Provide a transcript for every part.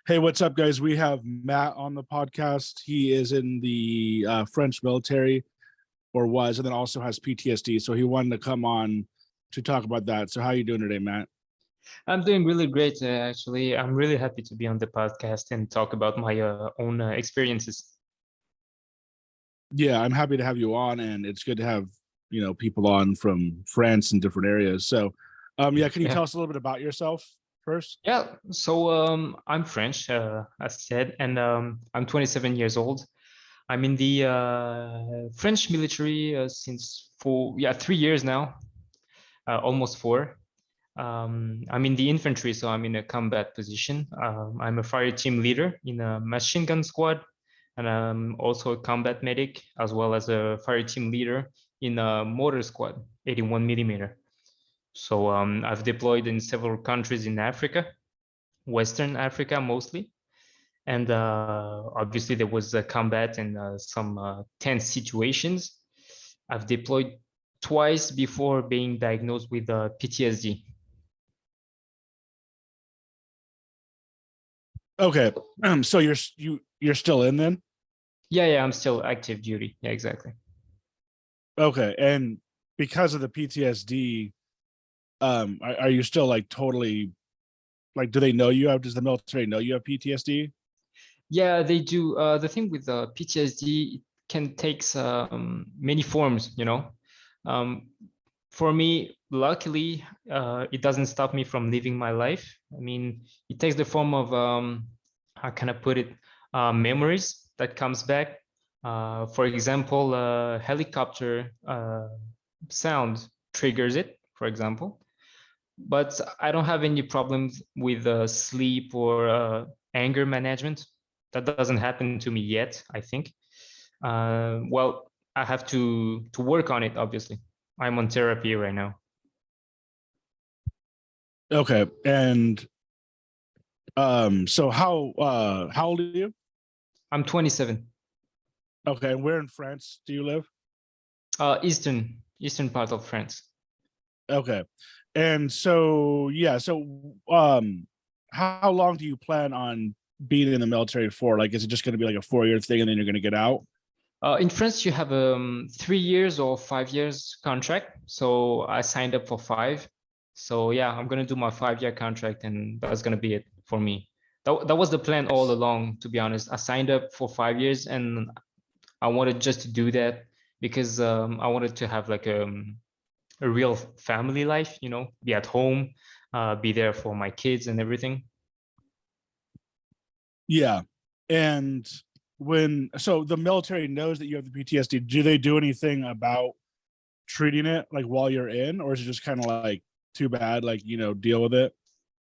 Hey, what's up, guys? We have Matt on the podcast. He is in the French military, or was, and then also has PTSD. So he wanted to come on to talk about that. So how are you doing today, Matt? I'm doing really great, actually. I'm really happy to be on the podcast and talk about my own experiences. Yeah, I'm happy to have you on, and it's good to have people on from France and different areas. So, yeah, can you Yeah, tell us a little bit about yourself first? yeah. So I'm French, as said, and I'm 27 years old. I'm in the French military since 3 years now, almost four. I'm in the infantry, so I'm in a combat position. I'm a fire team leader in a machine gun squad, and I'm also a combat medic, as well as a fire team leader in a mortar squad, 81 millimeter. So I've deployed in several countries in Africa, Western Africa mostly. And obviously there was a combat and some tense situations. I've deployed twice before being diagnosed with PTSD. Okay, so you're still in then? Yeah, I'm still active duty. Yeah, exactly. Okay, and because of the PTSD, are you still like totally like? Do they know you have? Does the military know you have PTSD? Yeah, they do. The thing with PTSD, it can take many forms, you know. Um, for me, luckily, it doesn't stop me from living my life. I mean, it takes the form of, how can I put it, memories that comes back. For example, helicopter sound triggers it, for example. But I don't have any problems with sleep or anger management. That doesn't happen to me yet, I think. Well, I have to work on it, obviously. I'm on therapy right now. Okay, and so how old are you? I'm 27. Okay, and where in France do you live? Eastern part of France. Okay, and so yeah, so how long do you plan on being in the military for? Like, is it just going to be like a 4-year thing, and then you're going to get out? In France, you have a 3 years or 5 years contract. So I signed up for five. So yeah, I'm gonna do my 5 year contract, and that's gonna be it for me. That was the plan all along, to be honest. I signed up for 5 years, and I wanted just to do that because I wanted to have like a real family life, you know, be at home, be there for my kids and everything. Yeah, and so the military knows that you have the PTSD. Do they do anything about treating it like while you're in, or is it just kind of like too bad, like deal with it?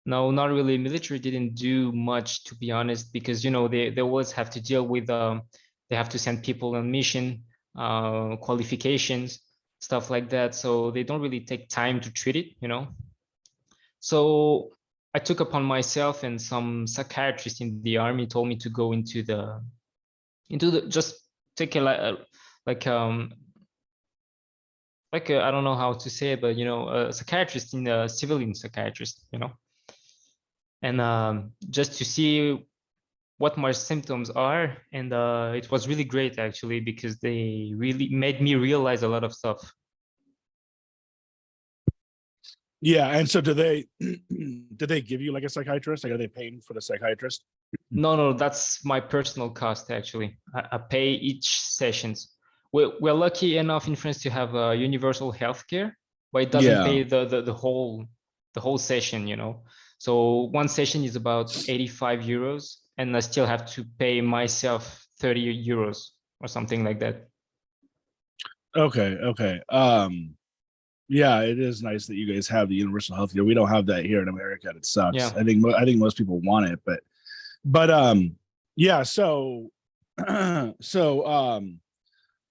No, not really. Military didn't do much, to be honest, because you know they always have to deal with they have to send people on mission, qualifications, stuff like that. So they don't really take time to treat it, you know. So I took upon myself, and some psychiatrist in the army told me to go into the just take a like I don't know how to say it, but you know, a psychiatrist in a civilian psychiatrist, you know, and just to see what my symptoms are. And it was really great actually, because they really made me realize a lot of stuff. Yeah, and so do they did they give you like a psychiatrist? Like, are they paying for the psychiatrist? No, that's my personal cost actually. I pay each sessions. We're lucky enough in France to have universal healthcare, but it doesn't Yeah. pay the whole session, you know. So one session is about 85 euros, and I still have to pay myself 30 euros or something like that. Okay. Okay. Yeah, it is nice that you guys have the universal health care. We don't have that here in America, and it sucks. Yeah. I think most people want it, but yeah. So so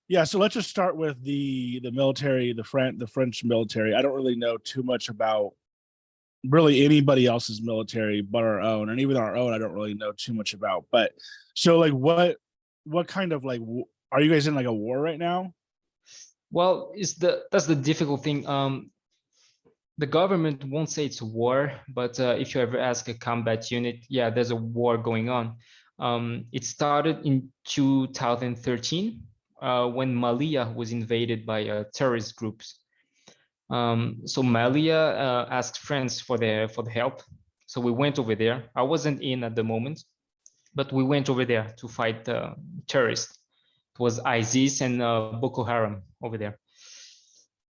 yeah. So let's just start with the military, the French military. I don't really know too much about really anybody else's military but our own, and even our own I don't really know too much about. But so like what kind of like are you guys in like a war right now? Well, that's the difficult thing. The government won't say it's a war, but if you ever ask a combat unit, yeah, there's a war going on. It started in 2013 when Malia was invaded by terrorist groups. So Malia asked France for the help. So we went over there. I wasn't in at the moment, but we went over there to fight terrorists. It was ISIS and Boko Haram over there.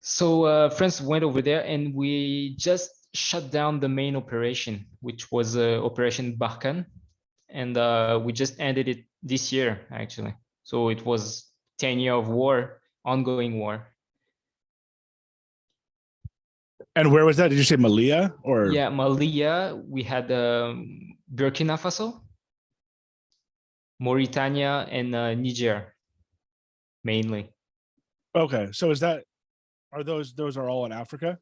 So France went over there and we just shut down the main operation, which was Operation Barkhane. And we just ended it this year, actually. So it was 10 years of war, ongoing war. And where was that? Did you say Malia or? Yeah, Malia, we had Burkina Faso, Mauritania, and Niger, mainly. Okay, so are those are all in Africa?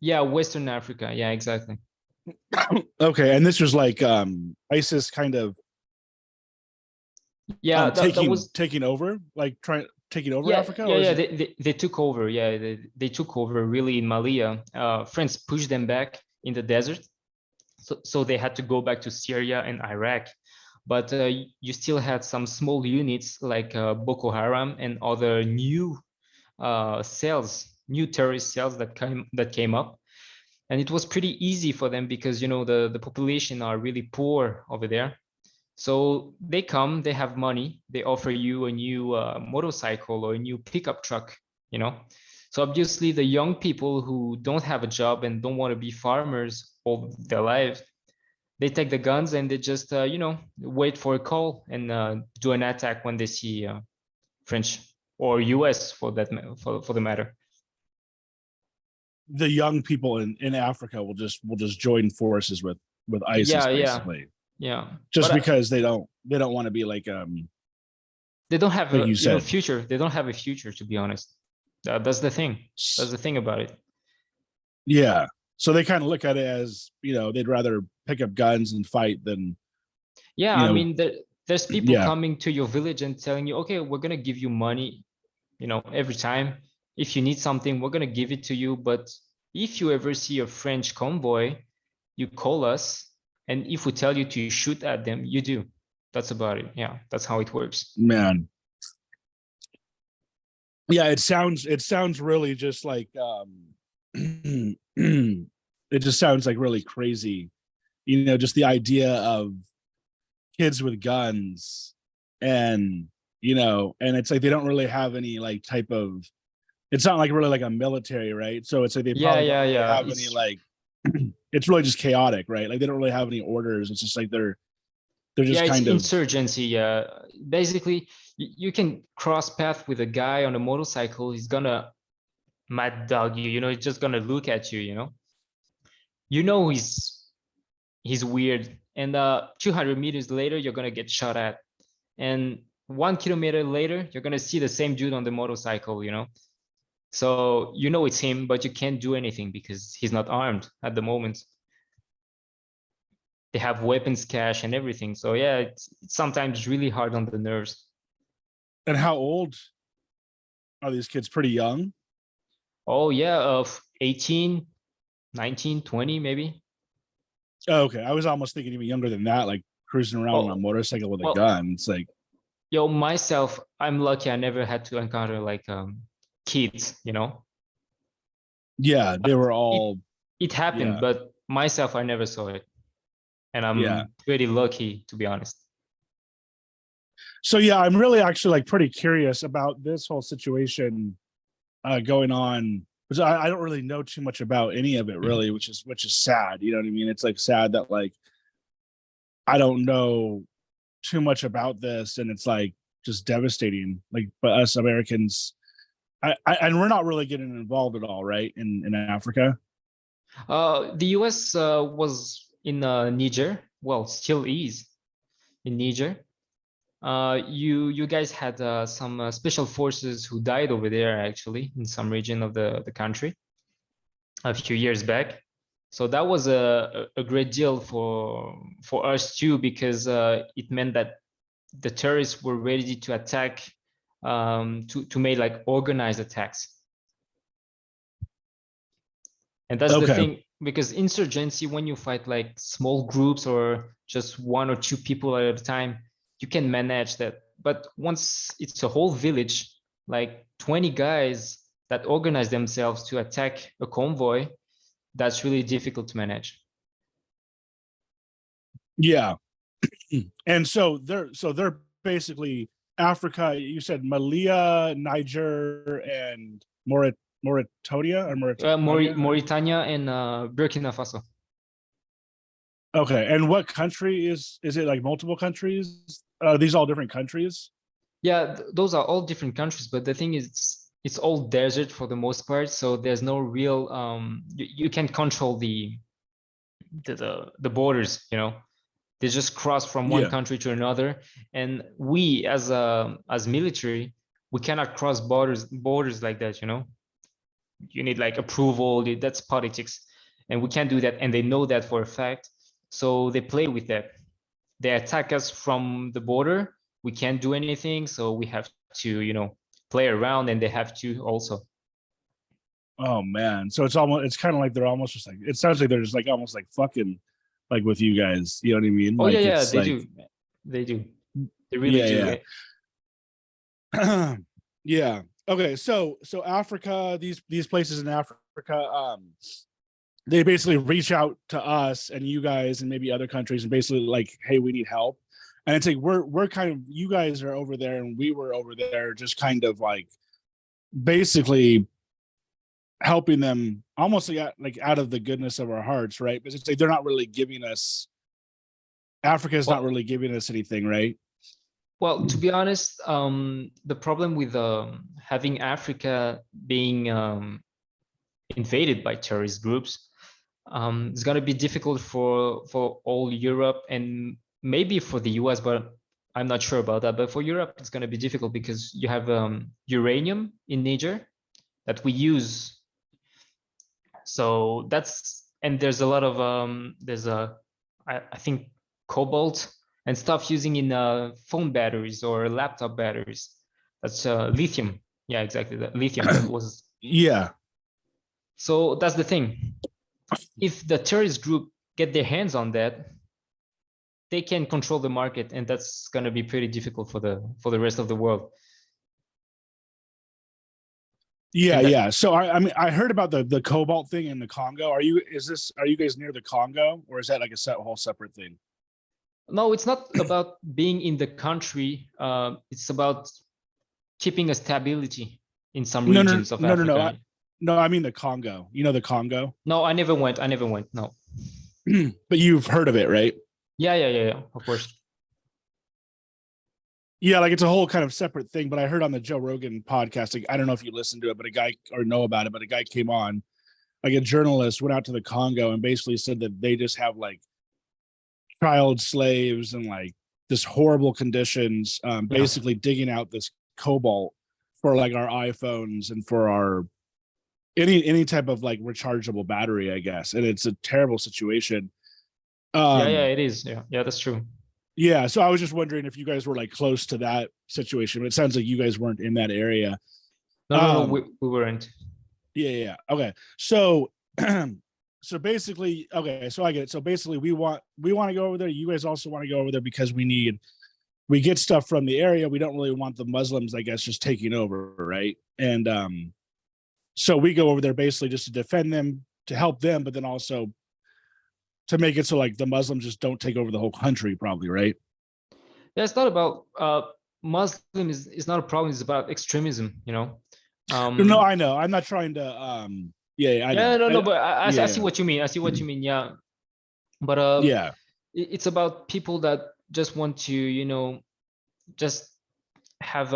Yeah, Western Africa. Yeah, exactly. Okay, and this was like ISIS kind of Yeah, that was taking over, like taking over yeah, Africa, yeah, or is yeah. it? They took over. Yeah, they took over really in Malia. France pushed them back in the desert, so they had to go back to Syria and Iraq. But you still had some small units like Boko Haram and other new cells, new terrorist cells that came up, and it was pretty easy for them because the population are really poor over there. So they come, they have money, they offer you a new motorcycle or a new pickup truck, you know. So obviously the young people who don't have a job and don't want to be farmers all their lives, they take the guns and they just wait for a call and do an attack when they see French or US for that for the matter. The young people in Africa will just join forces with ISIS Yeah, yeah, basically, yeah. just But because they don't want to be they don't have like a you said. future. They don't have a future, to be honest. That's the thing. That's the thing about it. Yeah, so they kind of look at it as they'd rather pick up guns and fight than Yeah, you I know mean, there's people yeah. coming to your village and telling you, okay, we're gonna give you money, every time. If you need something, we're gonna give it to you. But if you ever see a French convoy, you call us, and if we tell you to shoot at them, you do. That's about it. Yeah, that's how it works. Man, yeah, it sounds really just like it just sounds like really crazy, just the idea of kids with guns, and and it's like they don't really have any like type of, it's not like really like a military, right? So it's like they Yeah, probably don't yeah, really yeah. have any like it's really just chaotic, right? Like they don't really have any orders. It's just like they're Yeah, just it's kind of. insurgency. Basically, you can cross path with a guy on a motorcycle. He's gonna mad dog you. He's just gonna look at you. He's weird. And 200 meters later, you're gonna get shot at. And 1 kilometer later, you're gonna see the same dude on the motorcycle. So it's him, but you can't do anything because he's not armed at the moment. They have weapons cache and everything. So yeah, it's sometimes really hard on the nerves. And how old are these kids? Pretty young. Oh yeah, of 18, 19, 20 maybe. Oh, okay, I was almost thinking even younger than that, like cruising around on a Oh, motorcycle with a well, gun. It's like, myself, I'm lucky I never had to encounter like kids. yeah, they were It all. it happened, Yeah, but myself, I never saw it. And yeah. I'm pretty lucky, to be honest. So yeah, I'm really actually like pretty curious about this whole situation going on, because I don't really know too much about any of it Mhm. really, which is sad. You know what I mean? It's like sad that like I don't know too much about this, and it's like just devastating. Like, but us Americans, and we're not really getting involved at all, right? In Africa. The US was in Niger. Well, still is in Niger. You guys had some special forces who died over there actually in some region of the country a few years back. So that was a great deal for us too, because it meant that the terrorists were ready to attack, to make like organized attacks. And that's the Okay. thing, because insurgency, when you fight like small groups or just one or two people at a time, you can manage that. But once it's a whole village, like 20 guys that organize themselves to attack a convoy, that's really difficult to manage. Yeah. And so they're basically Africa. You said Malia, Niger, and Mauritania or Mauritania. Mauritania and Burkina Faso. Okay. And what country is it, like multiple countries? Are these all different countries? Yeah, those are all different countries, but the thing is, it's all desert for the most part, so there's no real you can control the borders, you know. They just cross from one Yeah. country to another, and we as military, we cannot cross borders like that, you know. You need like approval, that's politics, and we can't do that, and they know that for a fact, so they play with that. They attack us from the border, we can't do anything, so we have to, you know, play around, and they have to also. Oh man. So it's kind of like they're almost just like, it sounds like they're just like almost like fucking like with you guys. You know what I mean? Oh yeah, Like yeah, it's they like, do. They do. They really do. yeah, yeah. Yeah. Okay. So Africa, these places in Africa, they basically reach out to us and you guys and maybe other countries and basically like, hey, we need help. And it's like we're kind of, you guys are over there and we were over there, just kind of like basically helping them almost like out of the goodness of our hearts, right? But it's like they're not really giving us, Africa is not Well, really giving us anything, right? well, to be honest, the problem with having Africa being invaded by terrorist groups, it's going to be difficult for all Europe and maybe for the US, but I'm not sure about that. But for Europe, it's going to be difficult because you have uranium in Niger that we use. So that's, and there's a lot of there's a I think cobalt and stuff using in phone batteries or laptop batteries. That's lithium. Yeah, exactly. That lithium that was. Yeah. So that's the thing. If the terrorist group get their hands on that, they can control the market, and that's going to be pretty difficult for the rest of the world. Yeah, And that, yeah. So I mean I heard about the cobalt thing in the Congo. Are you guys near the Congo, or is that like a whole separate thing? no, it's not about being in the country. It's about keeping a stability in some No, no, regions of no, no, no. Africa. No, I mean the Congo. You know the Congo? No, I never went. I never went. No. But you've heard of it, right? Yeah, yeah, yeah, yeah. Of course. Yeah, like it's a whole kind of separate thing. But I heard on the Joe Rogan podcast, like, I don't know if you listened to it, but a guy or know about it, but a guy came on, like a journalist went out to the Congo and basically said that they just have like child slaves and like this horrible conditions, Yeah. basically digging out this cobalt for like our iPhones and for our any type of like rechargeable battery, I guess. And it's a terrible situation. Yeah, yeah, Um, it is. Yeah, yeah, that's true. yeah, so I was just wondering if you guys were like close to that situation, but it sounds like you guys weren't in that area. No, no, no, Um, we weren't. yeah, yeah, okay. So so basically, okay, so I get it. So basically we want to go over there. You guys also want to go over there because we get stuff from the area. We don't really want the Muslims, I guess, just taking over, right? And so we go over there basically just to defend them, to help them, but then also to make it so like the Muslims just don't take over the whole country, probably, right? Yeah, it's not about Muslim is not a problem. It's about extremism. You know. No, I know. I'm not trying to yeah, yeah, I Yeah, know. no, no, but I see Yeah, what you mean. I see what you mean. Yeah, but yeah. it's about people that just want to, you know, just have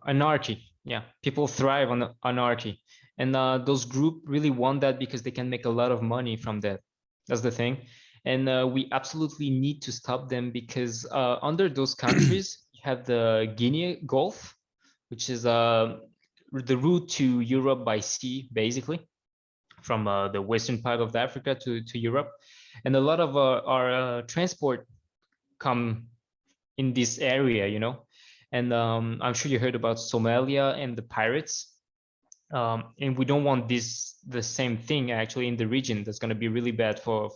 anarchy. Yeah, people thrive on anarchy, and those group really want that because they can make a lot of money from that. That's the thing, and we absolutely need to stop them because under those countries you have the Guinea Gulf, which is the route to Europe by sea, basically from the western part of Africa to Europe, and a lot of our transport come in this area, you know. And I'm sure you heard about Somalia and the pirates. And we don't want the same thing actually in the region. That's going to be really bad for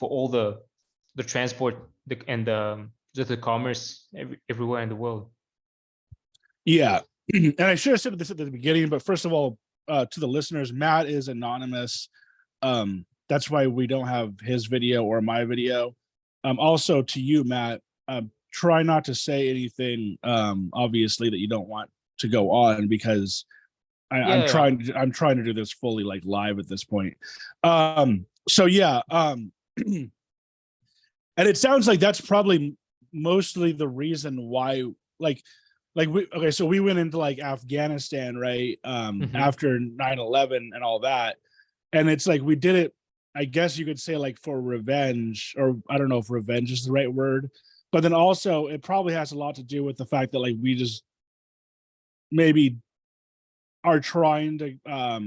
all the transport and the commerce everywhere in the world. Yeah. And I should have said this at the beginning, but first of all, to the listeners, Matt is anonymous. That's why we don't have his video or my video. Also to you, Matt, try not to say anything, obviously, that you don't want to go on, because I'm trying to do this fully like live at this point. So yeah, and it sounds like that's probably mostly the reason why, like so we went into like Afghanistan, right? After 9/11 and all that. And it's like we did it, I guess you could say, like for revenge, or I don't know if revenge is the right word, but then also it probably has a lot to do with the fact that like we just maybe are trying to I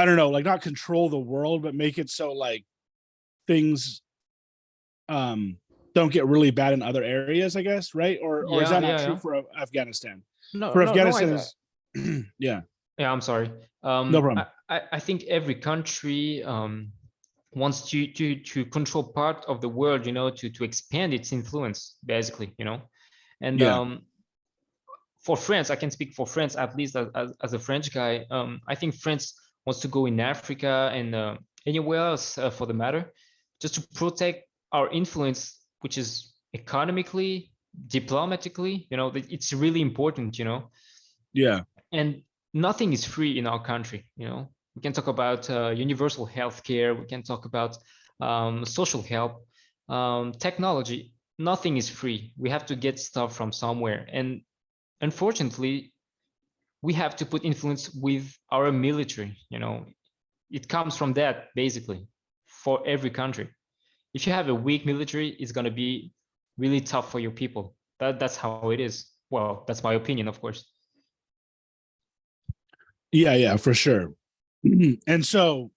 don't know, like not control the world, but make it so like things don't get really bad in other areas, I guess, right? Or is that not true for Afghanistan? For Afghanistan is yeah. Yeah, I'm sorry. No problem. I think every country wants to control part of the world, you know, to expand its influence, basically, you know. And Yeah. For France, I can speak for France, at least as a French guy. I think France wants to go in Africa and anywhere else for the matter, just to protect our influence, which is economically, diplomatically, you know, it's really important, you know. Yeah. And nothing is free in our country, you know. We can talk about universal healthcare, we can talk about social help, technology. Nothing is free. We have to get stuff from somewhere, and unfortunately we have to put influence with our military, you know. It comes from that, basically, for every country. If you have a weak military, it's going to be really tough for your people. That's how it is. Well, that's my opinion, of course. Yeah, for sure. And so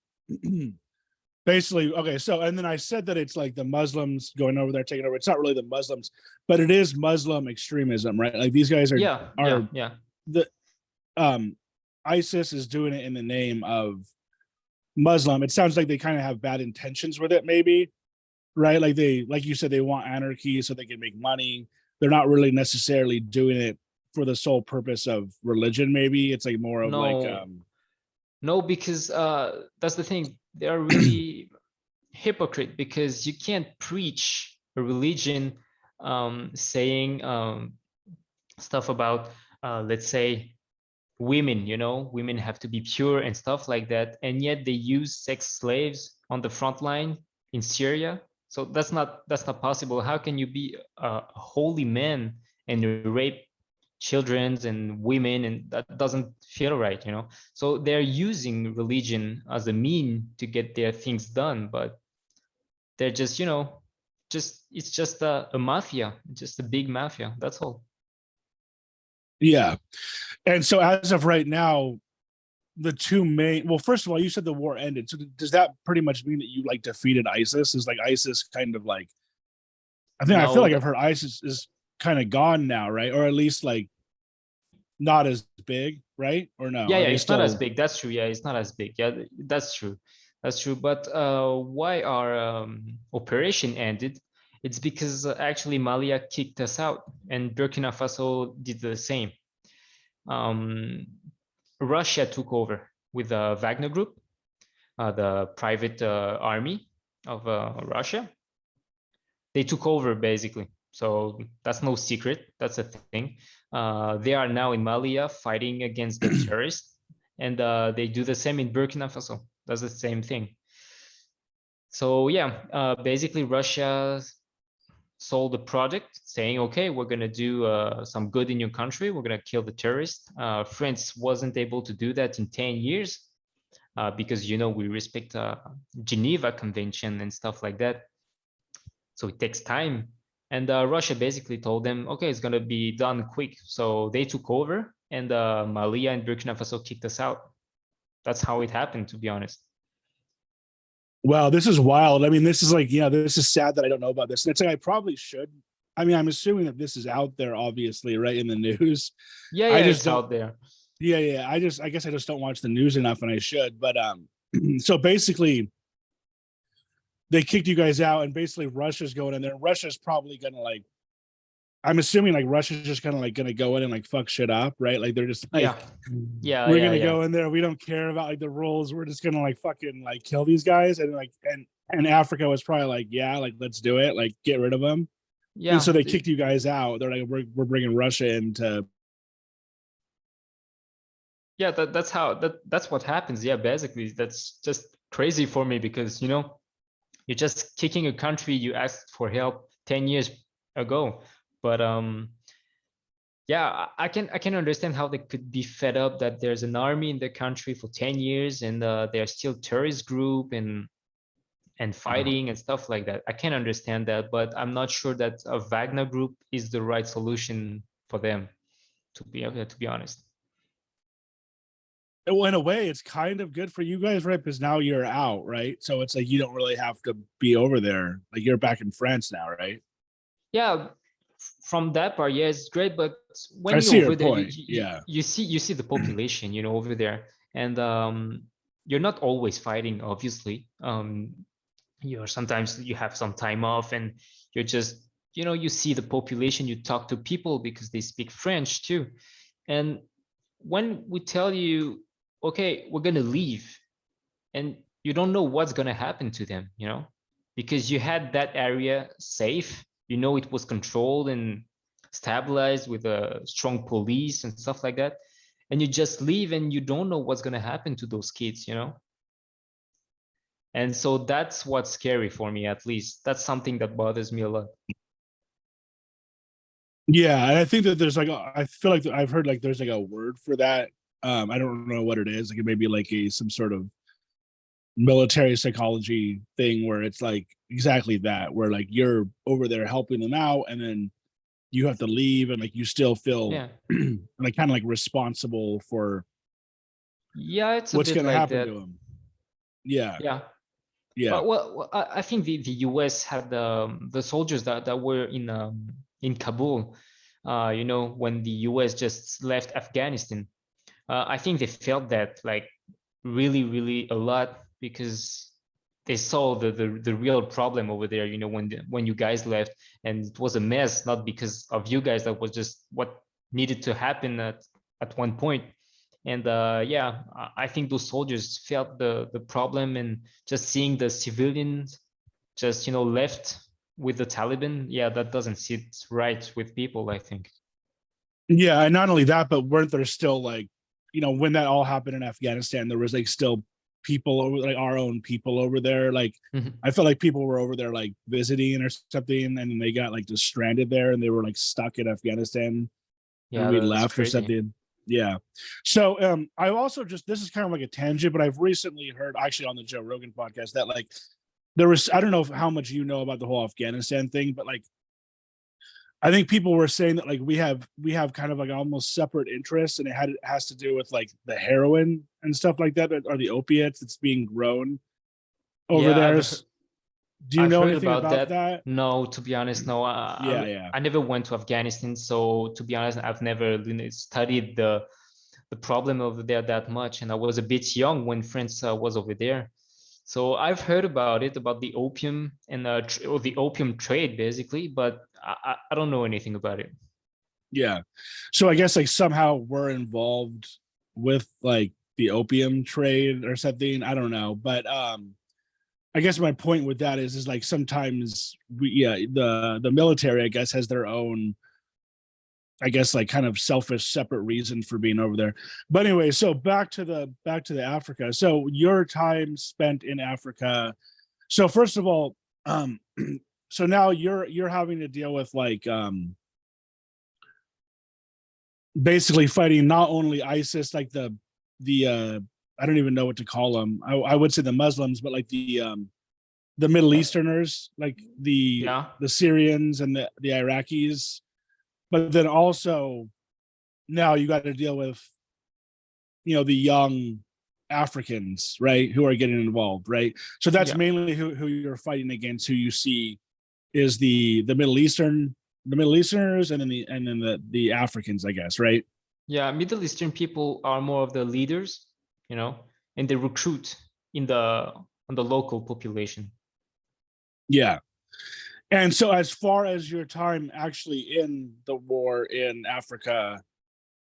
basically, okay, so and then I said that it's like the Muslims going over there taking over. It's not really the Muslims, but it is Muslim extremism, right? Like these guys are the ISIS is doing it in the name of Muslim. It sounds like they kind of have bad intentions with it, maybe, right? Like like you said, they want anarchy so they can make money. They're not really necessarily doing it for the sole purpose of religion. Maybe it's like more of like no, because that's the thing. They are really hypocrite, because you can't preach a religion saying stuff about let's say women, you know, women have to be pure and stuff like that, and yet they use sex slaves on the front line in Syria. So that's not possible. How can you be a holy man and rape children and women? And that doesn't feel right, you know. So they're using religion as a mean to get their things done, but they're just, you know, it's just a mafia, just a big mafia, that's all. Yeah. And so as of right now, the two main, well, first of all, you said the war ended. So does that pretty much mean that you like defeated ISIS? Is like ISIS kind of like, I feel like I've heard ISIS is kind of gone now, right? Or at least like not as big, right? Or no? Yeah, it's still... not as big. That's true. Yeah, it's not as big. Yeah, that's true. That's true. But why our operation ended? It's because actually Malia kicked us out, and Burkina Faso did the same. Russia took over with the Wagner Group, the private army of Russia. They took over basically. So that's no secret. That's a thing. They are now in Malia fighting against the terrorists, and they do the same in Burkina Faso. That's the same thing. So yeah, basically Russia sold the project saying, okay, we're going to do some good in your country. We're going to kill the terrorists. France wasn't able to do that in 10 years because, you know, we respect Geneva Convention and stuff like that. So it takes time. And Russia basically told them, okay, it's going to be done quick. So they took over, and Malia and Burkina Faso kicked us out. That's how it happened, to be honest. Wow, this is wild. I mean, this is like, yeah, this is sad that I don't know about this. And it's like I probably should. I mean, I'm assuming that this is out there, obviously, right, in the news. Yeah, I just it's out there. Yeah. I guess I just don't watch the news enough, and I should. But so basically, they kicked you guys out, and basically Russia's going in there. Russia's probably gonna like. I'm assuming like Russia's just kind of like gonna go in and like fuck shit up, right? Like they're just like, Yeah, yeah, we're yeah, gonna yeah. go in there. We don't care about like the rules. We're just gonna like fucking like kill these guys, and like and Africa was probably like, yeah, like let's do it, like get rid of them. And so Yeah, they kicked you guys out. They're like, we're bringing Russia into. yeah, that's what happens. Yeah, basically, that's just crazy for me because you're just kicking a country you asked for help 10 years ago. But yeah, I can understand how they could be fed up that there's an army in the country for 10 years and they're still terrorist group and fighting and stuff like that. I can understand that, but I'm not sure that a Wagner group is the right solution for them, to be honest. Well, in a way, it's kind of good for you guys, right? Because now you're out, right? So it's like you don't really have to be over there. Like you're back in France now, right? Yeah, from that part, yeah, it's great. But I when you're see your over there, you point. you, Yeah. you see you see the population, over there, and you're not always fighting, obviously. You're sometimes you have some time off, and you're just you see the population, you talk to people because they speak French too, and when we tell you, okay, we're gonna leave, and you don't know what's going to happen to them, because you had that area safe, it was controlled and stabilized with a strong police and stuff like that, and you just leave and you don't know what's going to happen to those kids. And so that's what's scary for me. At least that's something that bothers me a lot. Yeah, and I think that there's like I feel like I've heard like there's like a word for that. I don't know what it is. Like it may be like a some sort of military psychology thing where it's like exactly that, where like you're over there helping them out, and then you have to leave, and like you still feel Yeah, like kind of like responsible for yeah, it's a what's bit going to like happen to that. them. Yeah, Yeah. yeah, Well, I think the US had the soldiers that were in Kabul, when the US just left Afghanistan. I think they felt that like really, really a lot because they saw the real problem over there. When you guys left, and it was a mess, not because of you guys. That was just what needed to happen at one point. And yeah, I think those soldiers felt the problem, and just seeing the civilians just left with the Taliban, yeah, that doesn't sit right with people, I think. yeah. And not only that, but weren't there still like, when that all happened in Afghanistan, there was like still people over, like our own people over there. Like Mhm. I felt like people were over there like visiting or something, and then they got like just stranded there, and they were like stuck in Afghanistan, and Yeah, we that's left or crazy. something. Yeah. So I also just, this is kind of like a tangent, but I've recently heard actually on the Joe Rogan podcast that like there was, I don't know how much you know about the whole Afghanistan thing, but like I think people were saying that like we have kind of like almost separate interests, and it has to do with like the heroin and stuff like that, or the opiates that's being grown over Yeah, there. I've Do you I've know heard anything about about that. that? No, to be honest, no. Yeah, yeah. I never went to Afghanistan, so to be honest, I've never studied the problem over there that much, and I was a bit young when France was over there. So I've heard about it, about the opium and or the opium trade, basically, but I don't know anything about it. Yeah. So I guess like somehow we're involved with like the opium trade or something. I don't know. But I guess my point with that is like sometimes the military I guess has their own, I guess, like kind of selfish separate reason for being over there. But anyway, so back to the Africa. So your time spent in Africa. So first of all, um so now you're having to deal with like basically fighting not only ISIS, like the I don't even know what to call them. I would say the Muslims, but like the Middle Easterners, like the Yeah, the Syrians and the Iraqis. But then also now you got to deal with the young Africans, right, who are getting involved, right? So that's yeah, mainly who you're fighting against. Who you see is the Middle Easterners, and then the Africans, I guess, right? Yeah, Middle Eastern people are more of the leaders, you know, and they recruit in the on the local population. Yeah. And so, as far as your time actually in the war in Africa,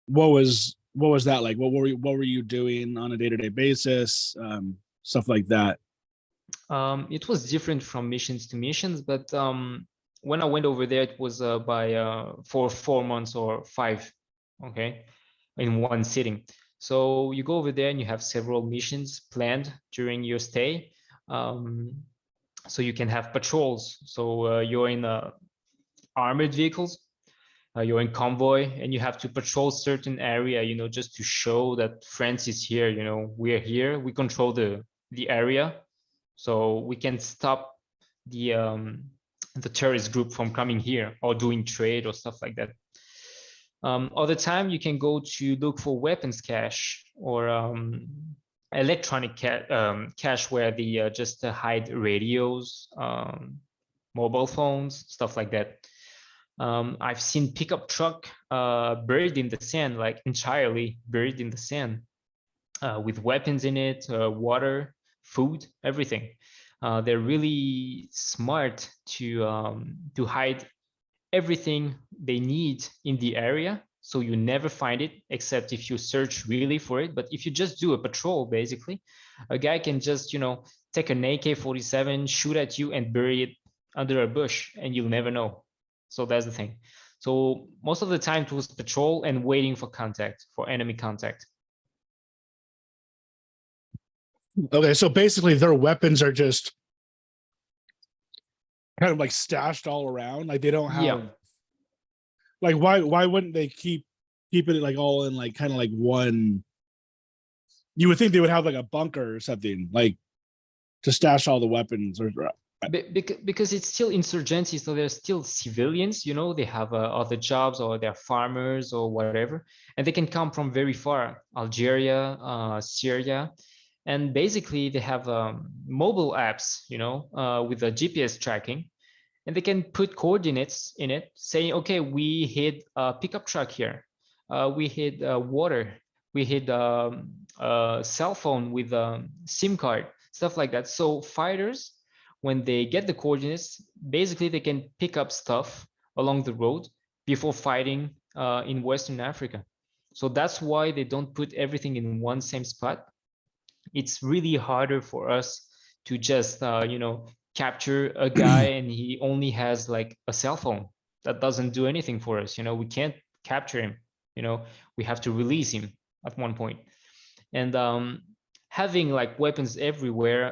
what was that like? What were you doing on a day to day basis? Stuff like that. It was different from missions to missions, but when I went over there, it was by for 4 months or five, okay, in one sitting. So you go over there and you have several missions planned during your stay. Um, so you can have patrols. So you're in armored vehicles, you're in convoy, and you have to patrol certain area, just to show that France is here. We're here, we control the area, so we can stop the terrorist group from coming here or doing trade or stuff like that. Other time you can go to look for weapons cache or electronic cache where the just hide radios, mobile phones, stuff like that. I've seen pickup truck buried in the sand, like entirely buried in the sand, with weapons in it, water, food, everything. They're really smart to hide everything they need in the area, so you never find it except if you search really for it. But if you just do a patrol, basically, a guy can just take an AK-47, shoot at you, and bury it under a bush, and you'll never know. So that's the thing. So most of the time it was patrol and waiting for contact, for enemy contact. Okay, so basically, their weapons are just kind of like stashed all around. Like they don't Yeah. have like why wouldn't they keep it like all in like kind of like one? You would think they would have like a bunker or something like to stash all the weapons or Because it's still insurgency, so they're still civilians. They have other jobs, or they're farmers or whatever, and they can come from very far, Algeria, Syria, and basically they have mobile apps, with the GPS tracking, and they can put coordinates in it saying, okay, we hit a pickup truck here, we hit water, we hit a cell phone with a SIM card, stuff like that. So fighters, when they get the coordinates, basically they can pick up stuff along the road before fighting in Western Africa. So that's why they don't put everything in one same spot. It's really harder for us to just capture a guy and he only has like a cell phone. That doesn't do anything for us. We can't capture him. We have to release him at one point. And having like weapons everywhere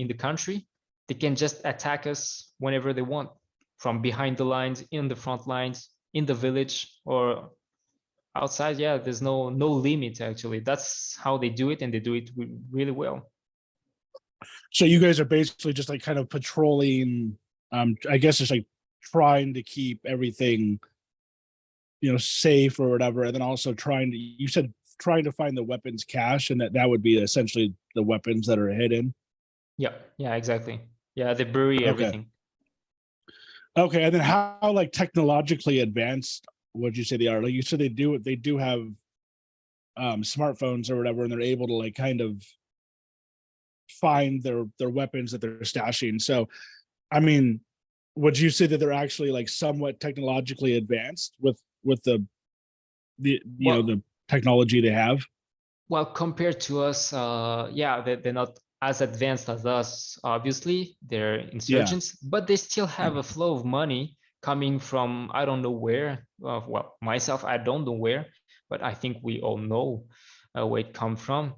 in the country, they can just attack us whenever they want, from behind the lines, in the front lines, in the village, or outside. Yeah, there's no limit, actually. That's how they do it, and they do it really well. so you guys are basically just like kind of patrolling. I guess just like trying to keep everything safe or whatever, and then also you said trying to find the weapons cache, and that would be essentially the weapons that are hidden. Yeah, exactly. Yeah, they bury Okay. everything. Okay, and then how like technologically advanced would you say they are? Like you said, they do have smartphones or whatever, and they're able to like kind of find their weapons that they're stashing. So, I mean, would you say that they're actually like somewhat technologically advanced with the Well, the technology they have? well, compared to us, yeah, they're not as advanced as us. Obviously, they're Yeah. insurgents, but they still have a flow of money coming from I don't know where. Well, myself, I don't know where, but I think we all know where it come from.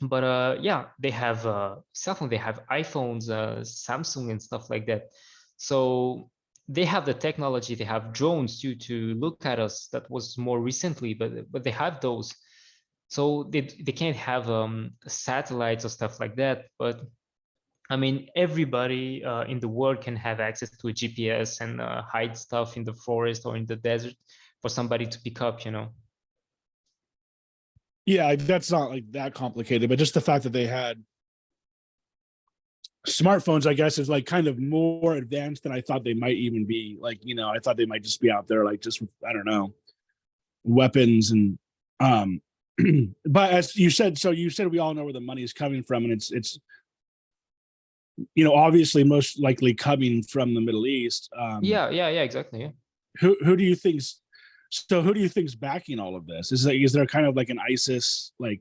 But yeah, they have cell phone, they have iPhones, Samsung, and stuff like that. So they have the technology. They have drones too to look at us. That was more recently, but they have those. So they can't have satellites or stuff like that. But I mean, everybody in the world can have access to a GPS and hide stuff in the forest or in the desert for somebody to pick up. Yeah, that's not like that complicated, but just the fact that they had smartphones, I guess, is like kind of more advanced than I thought they might even be. Like, I thought they might just be out there, like just I don't know, weapons and Um, but as you said, so you said we all know where the money is coming from, and it's obviously most likely coming from the Middle East. Yeah, exactly. Yeah. Who do you think's so who do you think's backing all of this? Is there kind of like an ISIS like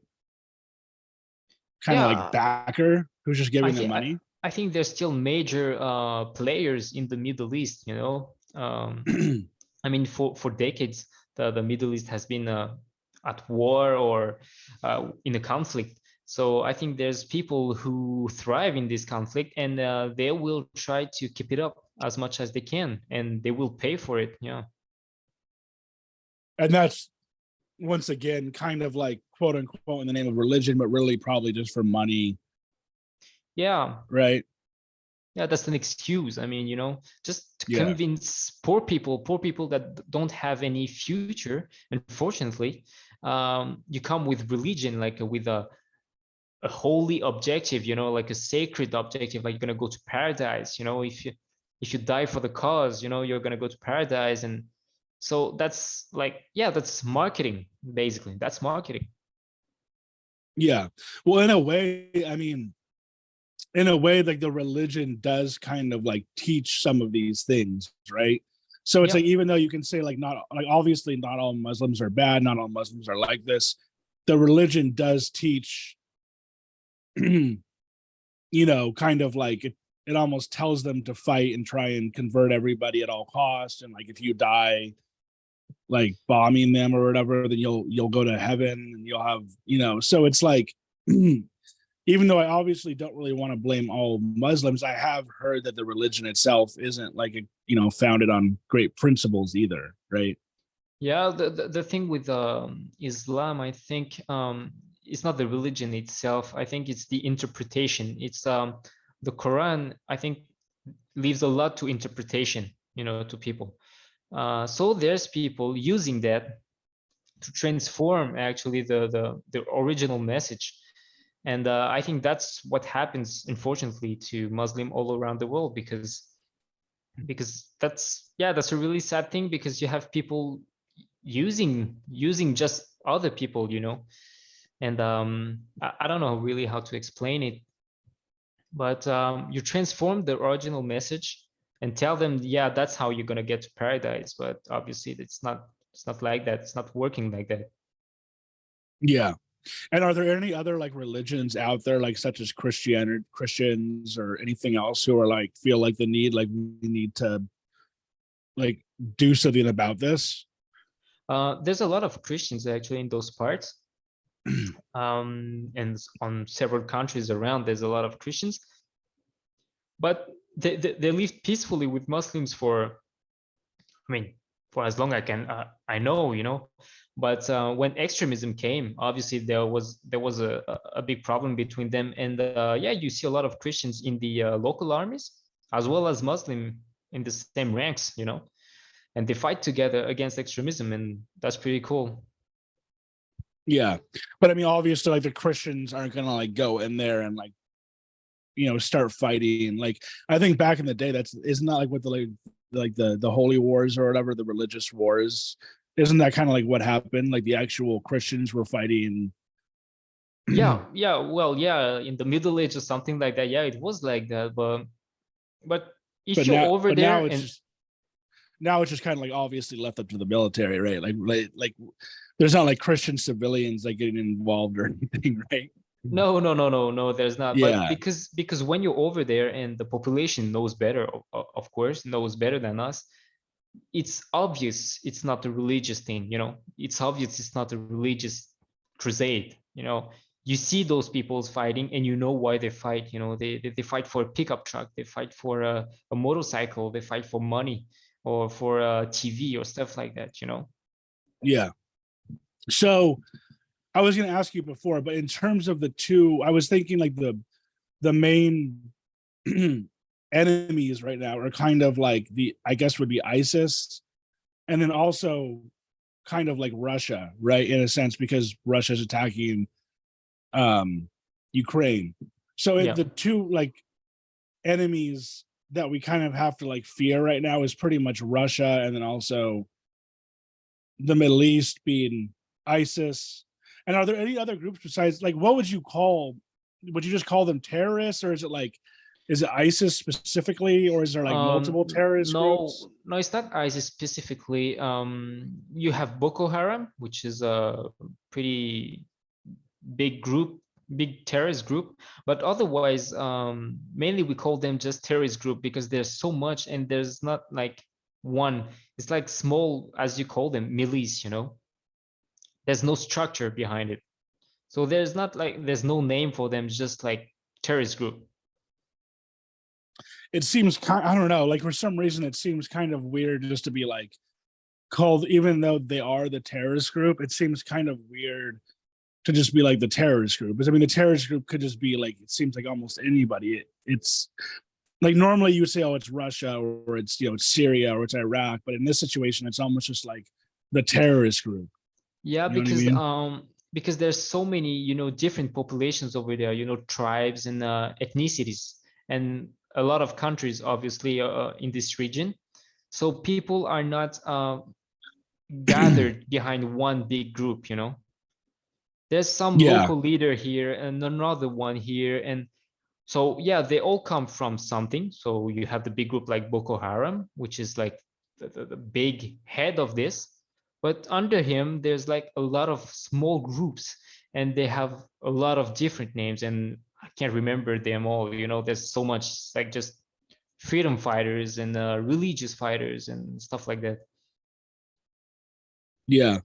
kind of like Yeah, backer who's just I giving them think money? I think there's still major players in the Middle East. I mean, for decades, the Middle East has been at war or in a conflict. So I think there's people who thrive in this conflict, and they will try to keep it up as much as they can, and they will pay for it. Yeah. And that's once again kind of like quote unquote in the name of religion, but really probably just for money, Yeah. right? Yeah, that's an excuse. I mean, just to Yeah. convince poor people that don't have any future. Unfortunately, you come with religion, like with a holy objective, like a sacred objective, like you're gonna go to paradise. If you die for the cause, you're gonna go to paradise, and so that's like, yeah, that's marketing. Basically, that's marketing. Yeah. Well, in a way, I mean, in a way, like the religion does kind of like teach some of these things, right? So it's Yeah, like even though you can say like not like obviously not all Muslims are bad, not all Muslims are like this, the religion does teach, kind of like it almost tells them to fight and try and convert everybody at all costs. And like if you die like bombing them or whatever, then you'll go to heaven and you'll have, so it's like even though I obviously don't really want to blame all Muslims, I have heard that the religion itself isn't like founded on great principles either, right? yeah. The thing with Islam, I think, it's not the religion itself. I think it's the interpretation. It's the Quran, I think, leaves a lot to interpretation, to people. So there's people using that to transform actually the original message. And I think that's what happens, unfortunately, to Muslim all around the world, because that's a really sad thing, because you have people using just other people, and I don't know really how to explain it, but you transform the original message and tell them, yeah, that's how you're going to get to paradise, but obviously it's not like that. It's not working like that. Yeah. And are there any other like religions out there, like such as Christians or anything else who are like feel like the need, like we need to like do something about this? There's a lot of Christians actually in those parts, and on several countries around, there's a lot of Christians, but they live peacefully with Muslims for, I mean, for as long I know, But when extremism came, obviously there was a big problem between them, and yeah, you see a lot of Christians in the local armies as well as Muslim in the same ranks, and they fight together against extremism, and that's pretty cool. Yeah. But I mean, obviously, like the Christians aren't gonna like go in there and like start fighting. Like I think back in the day, that's isn't that like what the like the holy wars or whatever, the religious wars, isn't that kind of like what happened? Like the actual Christians were fighting. Yeah, well, yeah, in the Middle Age or something like that, yeah, it was like that, but if but you're now over but there and now it's just kind of like obviously left up to the military, right? Like there's not like Christian civilians like getting involved or anything, right? no, there's not. But Yeah. because when you're over there and the population knows better, of course, knows better than us, it's obvious it's not a religious thing, It's obvious it's not a religious crusade, You see those people fighting, and you know why they fight. They fight for a pickup truck, they fight for a motorcycle, they fight for money or for a TV or stuff like that. Yeah. So I was going to ask you before, but in terms of the two, I was thinking like the main enemies right now are kind of like I guess would be ISIS, and then also kind of like Russia, right? In a sense, because Russia's attacking um Ukraine. So Yeah. the two like enemies that we kind of have to like fear right now is pretty much Russia, and then also the Middle East being ISIS. And are there any other groups besides, like, what would you call? Would you just call them terrorists, or is it like, is it ISIS specifically, or is there like multiple terrorist groups? No, it's not ISIS specifically. You have Boko Haram, which is a pretty big group, big terrorist group. But otherwise, mainly we call them just terrorist group because there's so much, and there's not like one. It's like small, as you call them, milice. There's no structure behind it. So there's not like there's no name for them, just like terrorist group. It seems kind, I don't know, like for some reason it seems kind of weird just to be like called, even though they are the terrorist group, it seems kind of weird to just be like the terrorist group. Because I mean, the terrorist group could just be like, it seems like almost anybody. It's like normally you would say, oh, it's Russia, or it's, it's Syria, or it's Iraq, but in this situation, it's almost just like the terrorist group. Yeah, You know what I mean? because there's so many different populations over there, tribes and ethnicities, and a lot of countries obviously in this region. So people are not gathered behind one big group. There's some Yeah, local leader here and another one here, and so yeah, they all come from something. So you have the big group like Boko Haram, which is like the big head of this, but under him there's like a lot of small groups, and they have a lot of different names, and I can't remember them all. There's so much, like just freedom fighters and religious fighters and stuff like that. yeah.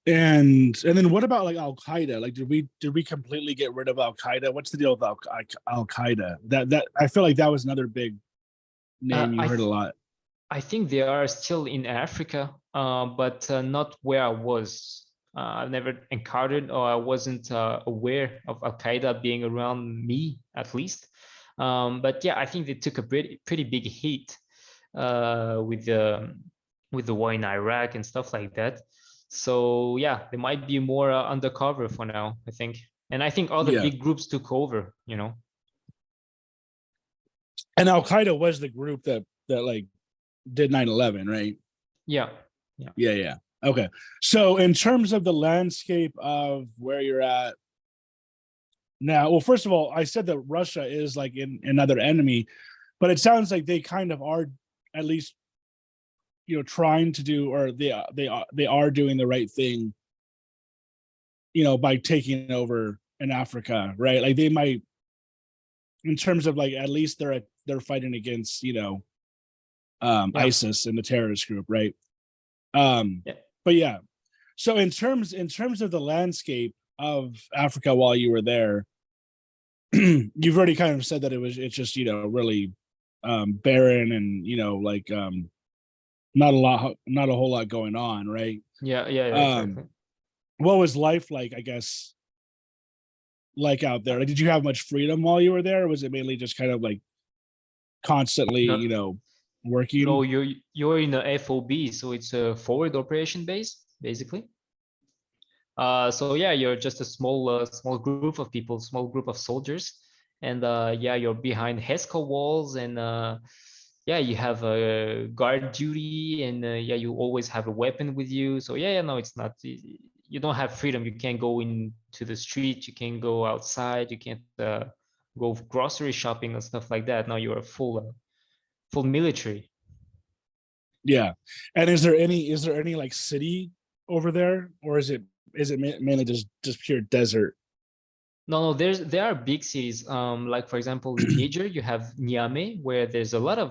And then what about like Al Qaeda? Like, did we completely get rid of Al Qaeda? What's the deal with Al Qaeda? That I feel like that was another big Uh, name you I heard a th- lot. I think they are still in Africa, but not where I was. I've never encountered, or I wasn't aware of Al Qaeda being around me, at least. But yeah, I think they took a pretty big hit with the war in Iraq and stuff like that. So yeah, they might be more undercover for now, I think. And I think other Yeah, big groups took over. and Al Qaeda was the group that like did 9/11, right? Yeah, yeah. Yeah, yeah. Okay. So in terms of the landscape of where you're at now, well, first of all, I said that Russia is like another enemy, but it sounds like they kind of are, at least, trying to do, or they are doing the right thing, by taking over in Africa, right? Like they might, in terms of like, at least they're fighting against, Yeah. ISIS and the terrorist group, right? Um, Yeah. but yeah, so in terms of the landscape of Africa while you were there, you've already kind of said that it's just really barren, and like not a whole lot going on, right? Yeah, yeah, yeah, Um, exactly. what was life like, I guess, like out there? Like, did you have much freedom while you were there, or was it mainly just kind of like constantly, No, no, working? you're in a FOB, so it's a forward operation base, basically. So yeah, you're just a small group of people, small group of soldiers, and yeah, you're behind HESCO walls, and yeah, you have a guard duty, and yeah, you always have a weapon with you. So yeah, no, it's not. You don't have freedom. You can't go into the street. You can't go outside. You can't go grocery shopping and stuff like that. Now you're a full military. Yeah. And is there any like city over there, or is it mainly just pure desert? No, there are big cities. Like for example, in Niger, you have Niamey, where there's a lot of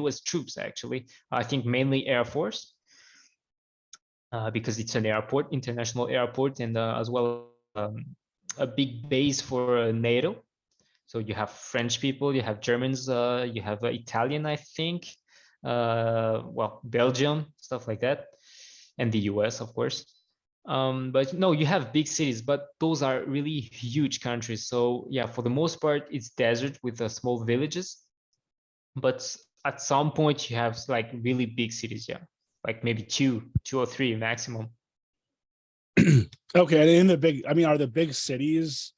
U.S. troops actually. I think mainly Air Force, because it's an airport, international airport, and as well a big base for NATO. So you have French people, you have Germans, you have Italian, I think, well, Belgium, stuff like that, and the US, of course. But no, you have big cities, but those are really huge countries. So yeah, for the most part, it's desert with small villages. But at some point, you have like really big cities, yeah, like maybe two or three maximum. Okay, and in the big, I mean, are the big cities,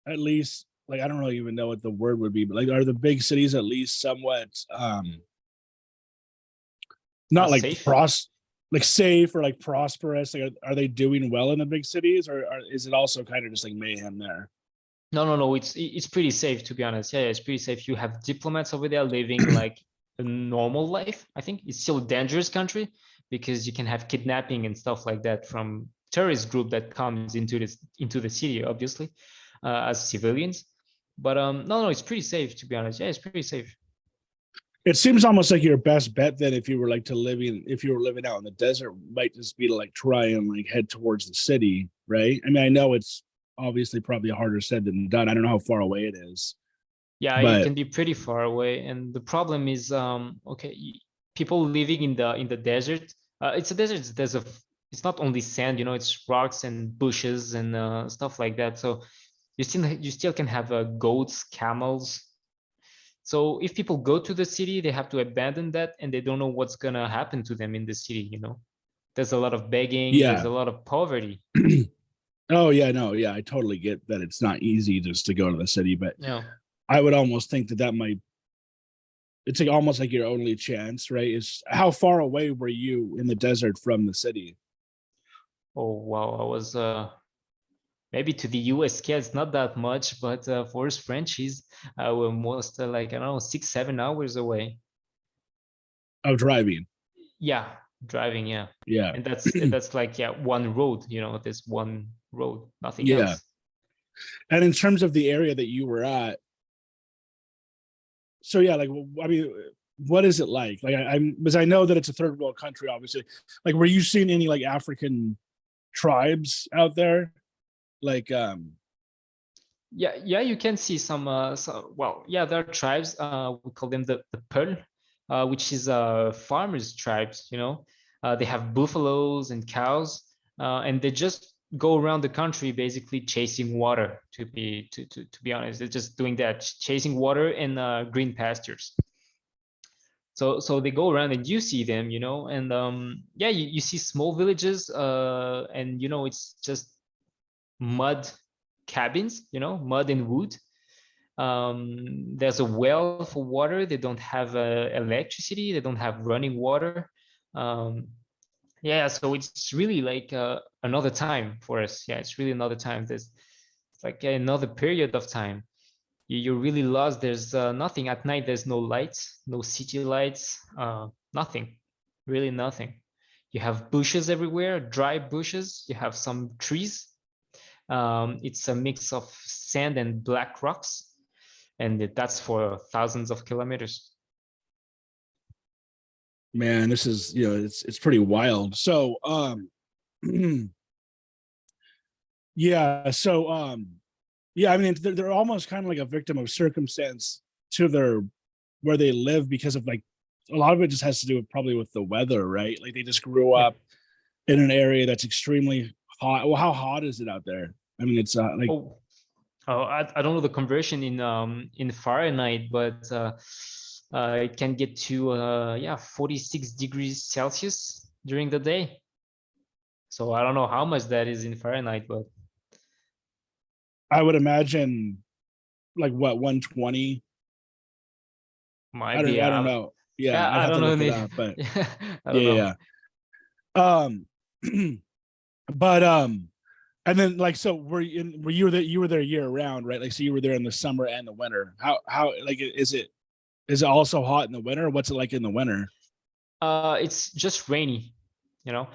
at least, like, I don't really even know what the word would be, but like, are the big cities at least somewhat not like Safe. like safe or like prosperous? Like, are they doing well in the big cities, or is it also kind of just like mayhem there? No. It's pretty safe, to be honest. Yeah, it's pretty safe. You have diplomats over there living like a normal life. I think it's still a dangerous country because you can have kidnapping and stuff like that from terrorist group that comes into the city, obviously, as civilians. But no, it's pretty safe, to be honest. Yeah, it's pretty safe. It seems almost like your best bet then, if you were like to living, if you were living out in the desert, might just be to like try and like head towards the city, right? I mean, I know it's obviously probably harder said than done. I don't know how far away it is, Yeah, it but can be pretty far away, and the problem is, okay, people living in the desert. It's a desert. It's not only sand, it's rocks and bushes and stuff like that. So you still can have goats, camels. So if people go to the city, they have to abandon that, and they don't know what's gonna happen to them in the city. There's a lot of begging. There's yeah. a lot of poverty. Oh yeah, no, yeah, I totally get that it's not easy just to go to the city, but Yeah. I would almost think that that might, it's like almost like your only chance, right? Is how far away were you in the desert from the city? Oh wow, I was maybe to the US kids, not that much, but for us Frenchies, we're most like, I don't know, 6, 7 hours away. Of driving. Yeah, driving, yeah. Yeah. And that's like, yeah, one road, there's one road, nothing Yeah. else. And in terms of the area that you were at, so yeah, like I mean, what is it like? Like I'm because I know that it's a third world country, obviously. Like, were you seeing any like African tribes out there? Like, Yeah, you can see well, yeah, there are tribes, we call them the Peul, which is farmers tribes, they have buffaloes and cows, and they just go around the country basically chasing water, to be honest. They're just doing that, chasing water and green pastures. So they go around and you see them, and yeah, you see small villages, and it's just mud cabins, mud and wood. There's a well for water. They don't have electricity. They don't have running water. Um, yeah, so it's really like another time for us. Yeah, it's really another time. It's like another period of time. You're really lost. There's nothing at night. There's no lights, no city lights, nothing, really nothing. You have bushes everywhere, dry bushes. You have some trees. It's a mix of sand and black rocks, and that's for thousands of kilometers. man, this is, it's pretty wild. So, yeah, so yeah, I mean, they're almost kind of like a victim of circumstance to their where they live, because of like a lot of it just has to do with probably with the weather, right? Like they just grew Yeah. up in an area that's extremely hot. Well, how hot is it out there? I mean, it's like, Oh, I don't know the conversion in Fahrenheit, but it can get to 46 degrees Celsius during the day. So I don't know how much that is in Fahrenheit, but I would imagine like what, 120. might I be. don't know. Yeah, Yeah, I'd I have to don't know. look it up, but Yeah, I don't know. yeah, yeah. But and then like, so were you were there year round, right? Like, so you were there in the summer and the winter. How like is it also hot in the winter? What's it like in the winter? It's just rainy, you know.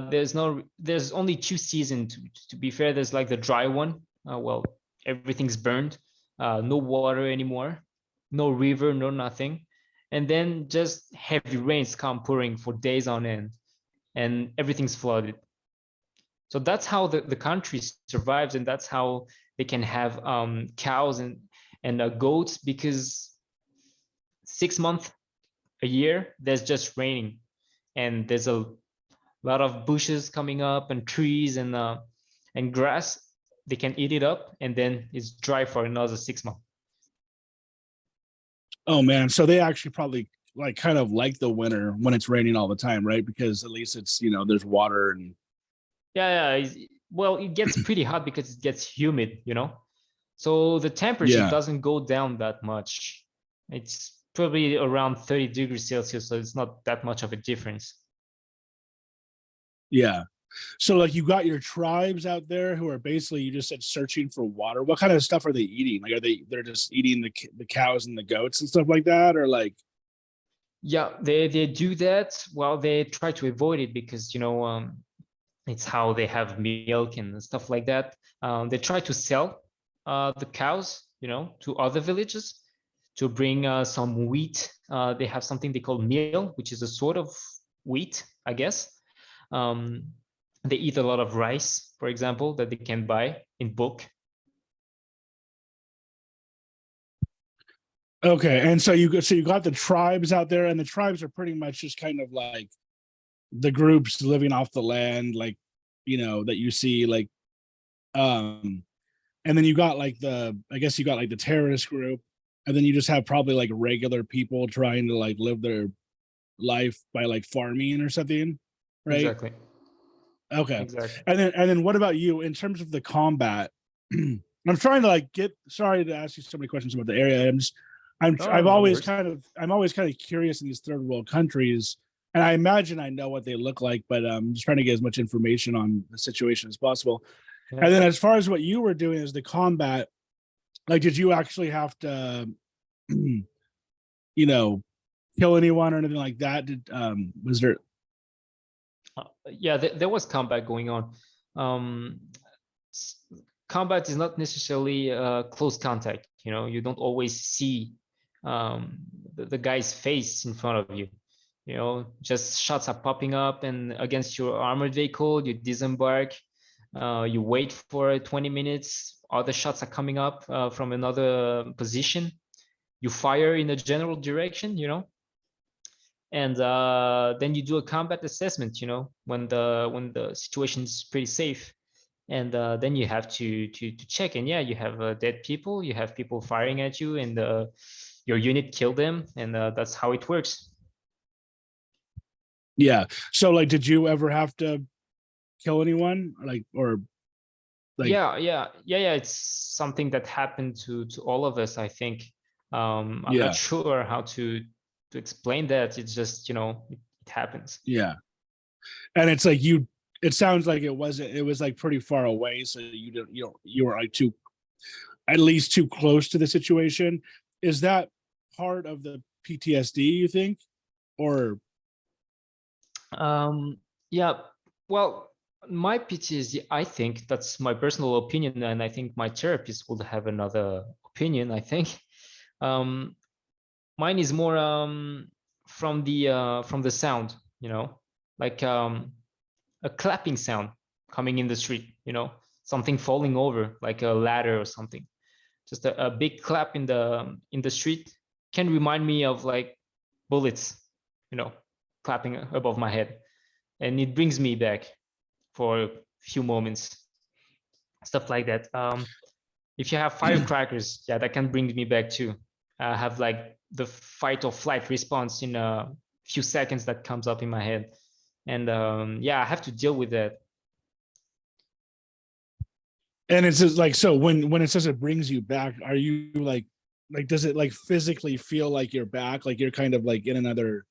There's only two seasons. To be fair, there's like the dry one. Well, everything's burned, no water anymore, no river, no nothing, and then just heavy rains come pouring for days on end, and everything's flooded. So that's how the country survives, and that's how they can have cows and goats, because 6 months a year there's just raining, and there's a lot of bushes coming up and trees and grass. They can eat it up, and then it's dry for another 6 months. Oh man, so they actually probably like kind of like the winter when it's raining all the time, right? Because at least it's, there's water and Yeah. Well, it gets pretty hot because it gets humid, so the temperature yeah. doesn't go down that much. It's probably around 30 degrees Celsius, so it's not that much of a difference. Yeah. So like you got your tribes out there who are basically, you just said, searching for water. What kind of stuff are they eating? Like, they're just eating the cows and the goats and stuff like that, or like? Yeah, they do that. Well, they try to avoid it because it's how they have milk and stuff like that. They try to sell the cows, to other villages to bring some wheat. They have something they call meal, which is a sort of wheat, I guess. Um, they eat a lot of rice, for example, that they can buy in bulk. Okay, and so you got the tribes out there, and the tribes are pretty much just kind of like the groups living off the land, like, that you see, like, um and then you got like I guess you got like the terrorist group, and then you just have probably like regular people trying to like live their life by like farming or something, right? Exactly. Okay. Exactly. And then what about you in terms of the combat? I'm trying to like get, sorry to ask you so many questions about the area. Oh, no worries. I'm always kind of curious in these third world countries, and I imagine I know what they look like, but I'm just trying to get as much information on the situation as possible. Yeah. And then as far as what you were doing as the combat, like, did you actually have to, you know, kill anyone or anything like that? Was there? Yeah, there was combat going on. Um, Combat is not necessarily close contact. You don't always see the guy's face in front of you. Just shots are popping up, and against your armored vehicle, you disembark. You wait for 20 minutes. Other shots are coming up from another position. You fire in a general direction, and then you do a combat assessment. When the situation is pretty safe, and then you have to check. And yeah, you have dead people, you have people firing at you, and your unit killed them, and that's how it works. Yeah. So like, did you ever have to kill anyone, or like? Yeah, it's something that happened to all of us, I think. I'm not Yeah. sure how to explain that. It's just, it happens. Yeah. And it's like you. It sounds like it wasn't. It was like pretty far away, so you don't. You were like too, at least too close to the situation. Is that part of the PTSD, you think, or? Yeah, well, my PTSD, I think that's my personal opinion, and I think my therapist would have another opinion, I think. Um, Mine is more from the sound, like a clapping sound coming in the street, something falling over, like a ladder or something. Just a big clap in the street can remind me of like bullets, you know, clapping above my head, and it brings me back for a few moments, stuff like that. If you have firecrackers, yeah, that can bring me back too. I have like the fight or flight response in a few seconds that comes up in my head, and yeah, I have to deal with that. And it's just like, so when it says it brings you back, are you like does it like physically feel like you're back, like you're kind of like in another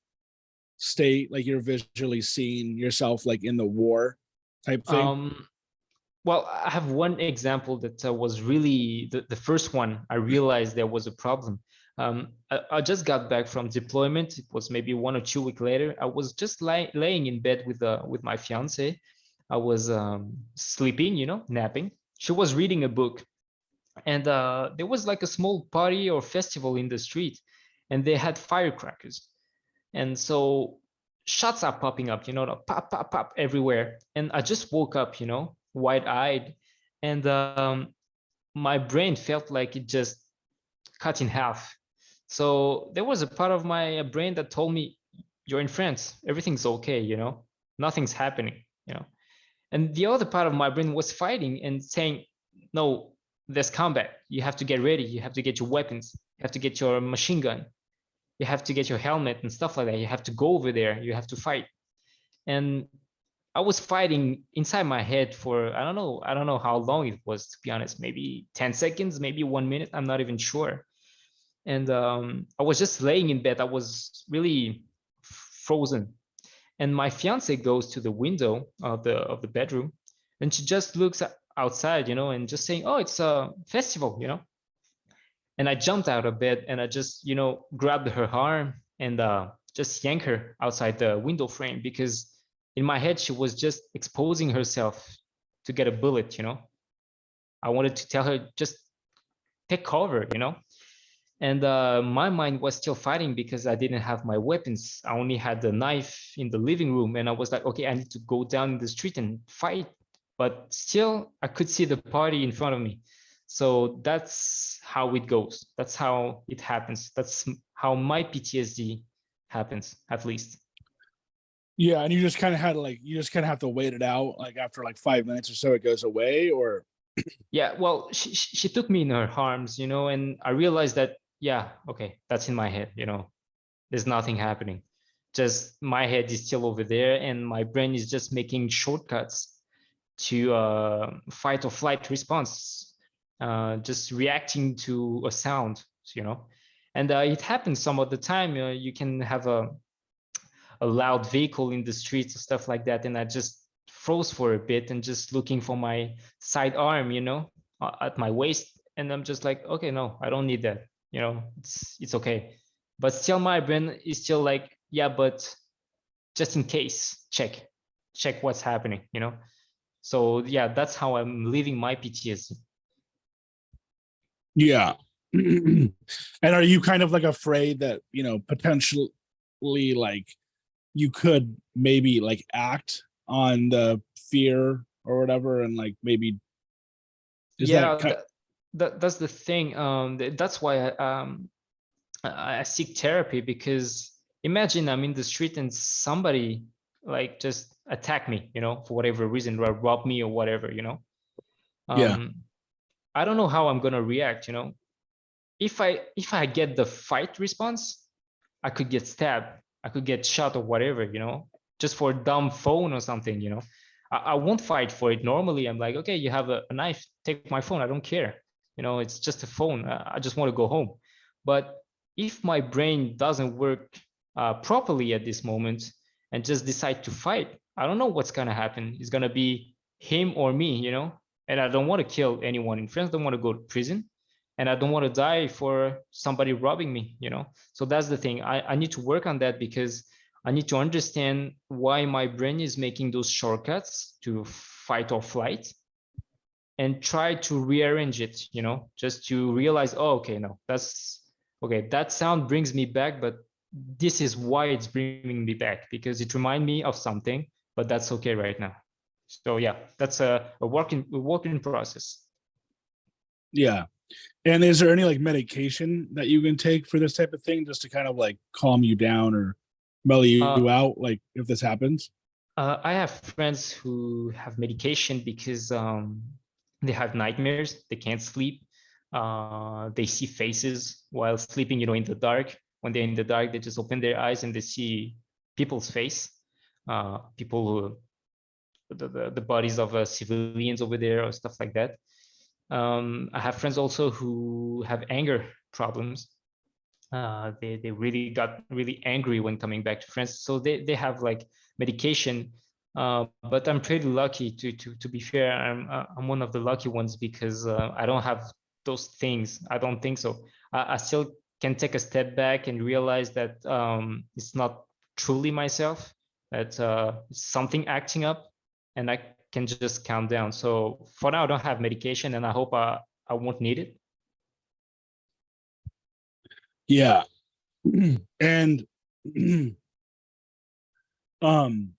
state, like you're visually seeing yourself like in the war type thing? Um, well, I have one example that was really the first one. I realized there was a problem. I just got back from deployment. It was maybe 1 or 2 weeks later. I was just laying in bed with my fiance. I was sleeping, napping. She was reading a book, and there was like a small party or festival in the street, and they had firecrackers. And so shots are popping up, the pop, pop, pop everywhere. And I just woke up, wide-eyed, and my brain felt like it just cut in half. So there was a part of my brain that told me, "You're in France, everything's okay, nothing's happening, And the other part of my brain was fighting and saying, "No, there's combat. You have to get ready. You have to get your weapons. You have to get your machine gun. You have to get your helmet and stuff like that. You have to go over there. You have to fight." And I was fighting inside my head for I don't know how long it was, to be honest. Maybe 10 seconds, maybe 1 minute. I'm not even sure. And I was just laying in bed. I was really frozen. And my fiance goes to the window of the bedroom, and she just looks outside, and just saying, "Oh, it's a festival," And I jumped out of bed and I just, grabbed her arm and just yanked her outside the window frame, because in my head she was just exposing herself to get a bullet. I wanted to tell her, just take cover. And my mind was still fighting because I didn't have my weapons. I only had the knife in the living room, and I was like, okay, I need to go down in the street and fight. But still, I could see the party in front of me. So that's how it goes. That's how it happens. That's how my PTSD happens, at least. Yeah, and you just kind of had to you just kind of have to wait it out. Like after like 5 minutes or so, it goes away. Or Yeah, well, she took me in her arms, and I realized that, yeah, okay, that's in my head, there's nothing happening. Just my head is still over there, and my brain is just making shortcuts to fight or flight response, just reacting to a sound, And it happens some of the time. You can have a loud vehicle in the streets or stuff like that, and I just froze for a bit and just looking for my sidearm, at my waist, and I'm just like, okay, no, I don't need that, it's okay. But still, my brain is still like, yeah, but just in case, check what's happening. So yeah, that's how I'm living my PTSD. yeah. And are you kind of like afraid that, potentially like you could maybe like act on the fear or whatever, and like maybe is that Yeah, that's the thing. That's why I seek therapy, because imagine I'm in the street and somebody like just attack me, for whatever reason, or rob me or whatever. yeah, Um, I don't know how I'm gonna react. If I get the fight response, I could get stabbed, I could get shot or whatever, just for a dumb phone or something. I won't fight for it. Normally, I'm like, okay, you have a knife, take my phone, I don't care. It's just a phone. I just want to go home. But if my brain doesn't work properly at this moment and just decide to fight, I don't know what's gonna happen. It's gonna be him or me. And I don't want to kill anyone in France. Don't want to go to prison, and I don't want to die for somebody robbing me. So that's the thing. I need to work on that, because I need to understand why my brain is making those shortcuts to fight or flight, and try to rearrange it, just to realize, oh, okay, no, that's okay. That sound brings me back, but this is why it's bringing me back, because it reminds me of something, but that's okay right now. So yeah, that's a working process. yeah. And is there any like medication that you can take for this type of thing, just to kind of like calm you down or mellow you Uh, out, like if this happens? I have friends who have medication because they have nightmares. They can't sleep. They see faces while sleeping, in the dark. When they're in the dark, they just open their eyes and they see people's face, people who, the bodies of civilians over there or stuff like that. I have friends also who have anger problems. They really got really angry when coming back to France, so they have like medication. But I'm pretty lucky, to be fair. I'm one of the lucky ones, because I don't have those things. I don't think so. I still can take a step back and realize that it's not truly myself, that it's something acting up, and I can just calm down. So for now, I don't have medication, and I hope I won't need it. Yeah. And um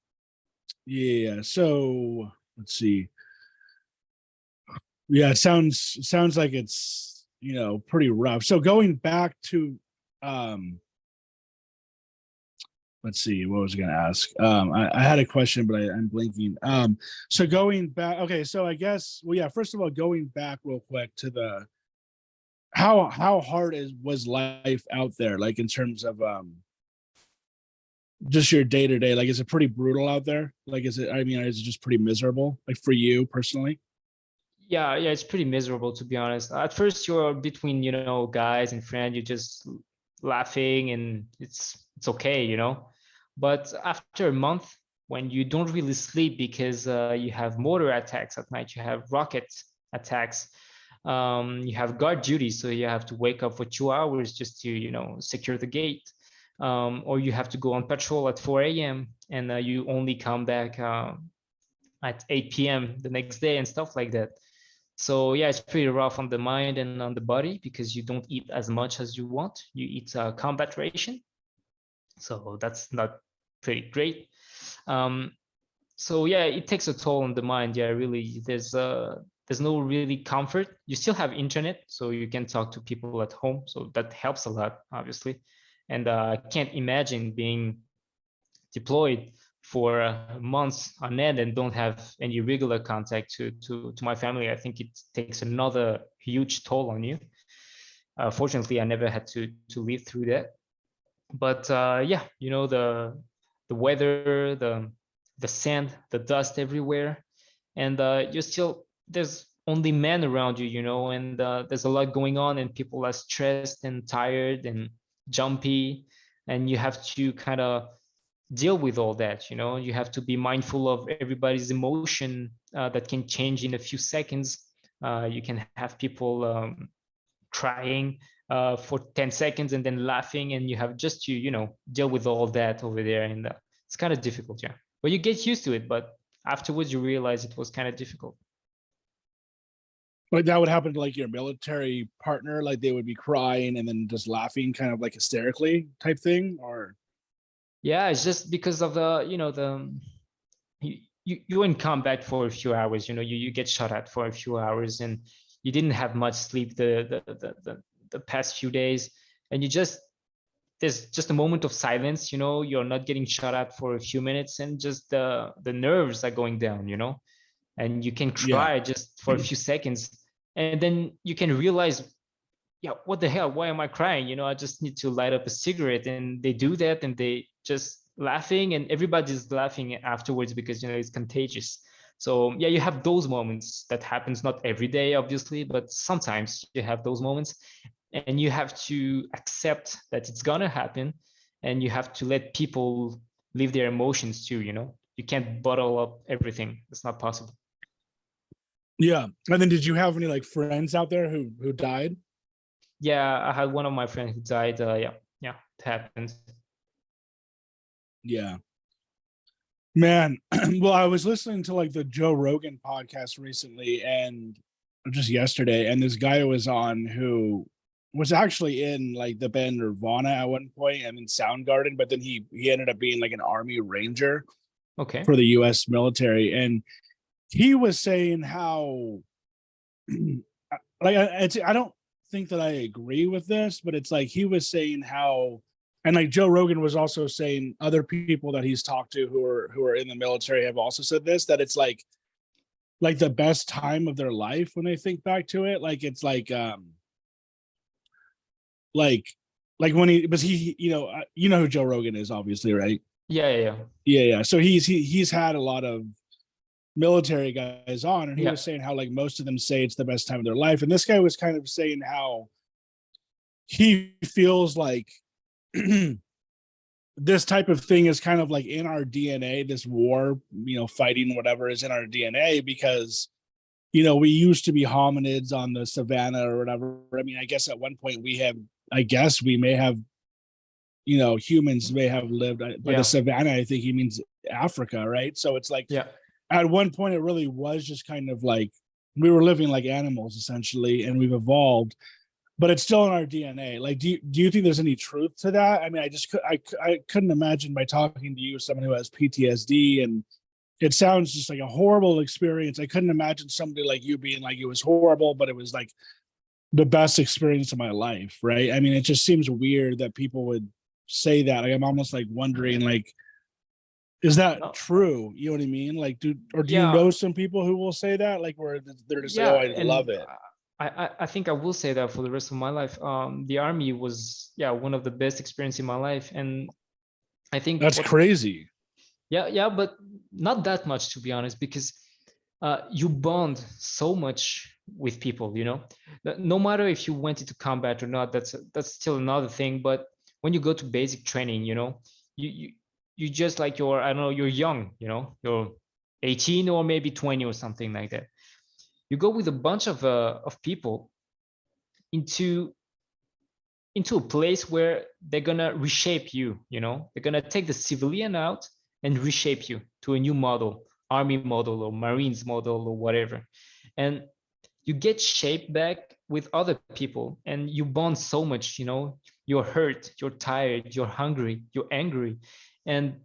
yeah, so let's see. Yeah, it sounds like it's, pretty rough. So going back to um let's see, what was I gonna ask? I had a question, but I'm blinking. So going back, okay, so I guess, well, yeah, first of all, going back real quick to the how hard was life out there, like in terms of just your day to day? Like, is it pretty brutal out there? Like, is it just pretty miserable, like for you personally? Yeah, it's pretty miserable, to be honest. At first, you're between, guys and friends, you're just laughing, and it's okay. But after a month, when you don't really sleep because you have mortar attacks at night, you have rocket attacks, you have guard duty, so you have to wake up for 2 hours just to, secure the gate, or you have to go on patrol at 4 a.m. and you only come back at 8 p.m. the next day and stuff like that. So yeah, it's pretty rough on the mind and on the body because you don't eat as much as you want. You eat a combat ration, so that's not pretty great. Um, so yeah, it takes a toll on the mind. Yeah, really, there's no really comfort. You still have internet, so you can talk to people at home, so that helps a lot, obviously. And I can't imagine being deployed for months on end and don't have any regular contact to my family. I think it takes another huge toll on you. Fortunately, I never had to live through that. But yeah, the weather, the sand, the dust everywhere, and you're still there's only men around you, and there's a lot going on, and people are stressed and tired and jumpy, and you have to kind of deal with all that. You have to be mindful of everybody's emotion that can change in a few seconds. You can have people crying for 10 seconds and then laughing, and you have just to deal with all that over there, and it's kind of difficult. Yeah, but you get used to it, but afterwards you realize it was kind of difficult. Like that would happen to like your military partner, like they would be crying and then just laughing kind of like hysterically type thing, or Yeah, it's just because of you're in combat for a few hours. You get shot at for a few hours, and you didn't have much sleep the past few days, and there's just a moment of silence. You're not getting shot at for a few minutes, and just the nerves are going down. And you can yeah. cry just for a few seconds, and then you can realize, yeah, what the hell, why am I crying? I just need to light up a cigarette. And they do that, and they just laughing, and everybody's laughing afterwards because it's contagious. So yeah, you have those moments. That happens not every day, obviously, but sometimes you have those moments, and you have to accept that it's gonna happen, and you have to let people live their emotions too. You can't bottle up everything. It's not possible. Yeah. And then did you have any like friends out there who died? Yeah, I had one of my friends who died. Yeah, it happened. Yeah. Man, well, I was listening to like the Joe Rogan podcast recently and just yesterday, and this guy was on who was actually in like the band Nirvana at one point and in Soundgarden, but then he ended up being like an Army Ranger Okay. for the US military. And he was saying how like I don't think that I agree with this, but it's like he was saying how, and like Joe Rogan was also saying other people that he's talked to who are in the military have also said this, that it's like the best time of their life when they think back to it. Like it's like like when he you know who Joe Rogan is, obviously, right? Yeah. Yeah. So he's had a lot of military guys on, and he Yeah. was saying how like most of them say it's the best time of their life, and this guy was kind of saying how he feels like this type of thing is kind of like in our DNA. This war, fighting whatever is in our DNA because we used to be hominids on the savannah or whatever. I mean, I guess at one point I guess we may have, humans may have lived by the Yeah. savannah. I think he means Africa, right? So it's like Yeah. at one point it really was just kind of like we were living like animals essentially, and we've evolved, but it's still in our DNA. Like, do you think there's any truth to that? I mean, I couldn't imagine by talking to you, someone who has PTSD, and it sounds just like a horrible experience. I couldn't imagine somebody like you being like, it was horrible, but it was like the best experience of my life, right? I mean, it just seems weird that people would say that. Like, I'm almost like wondering, like, is that No. true? You know what I mean? Like, do you Yeah. know some people who will say that, like, where they're just like, Yeah. oh, I love And it. I think I will say that for the rest of my life. The army was, yeah, one of the best experience in my life. And I think That's crazy. yeah, but not that much, to be honest, because you bond so much with people. No matter if you went into combat or not, that's still another thing. But when you go to basic training, you you just like you're, I don't know, you're young, you're 18 or maybe 20 or something like that. You go with a bunch of people into a place where they're gonna reshape you. They're gonna take the civilian out and reshape you to a new model, army model or Marines model or whatever. And you get shaped back with other people and you bond so much. You're hurt, you're tired, you're hungry, you're angry, and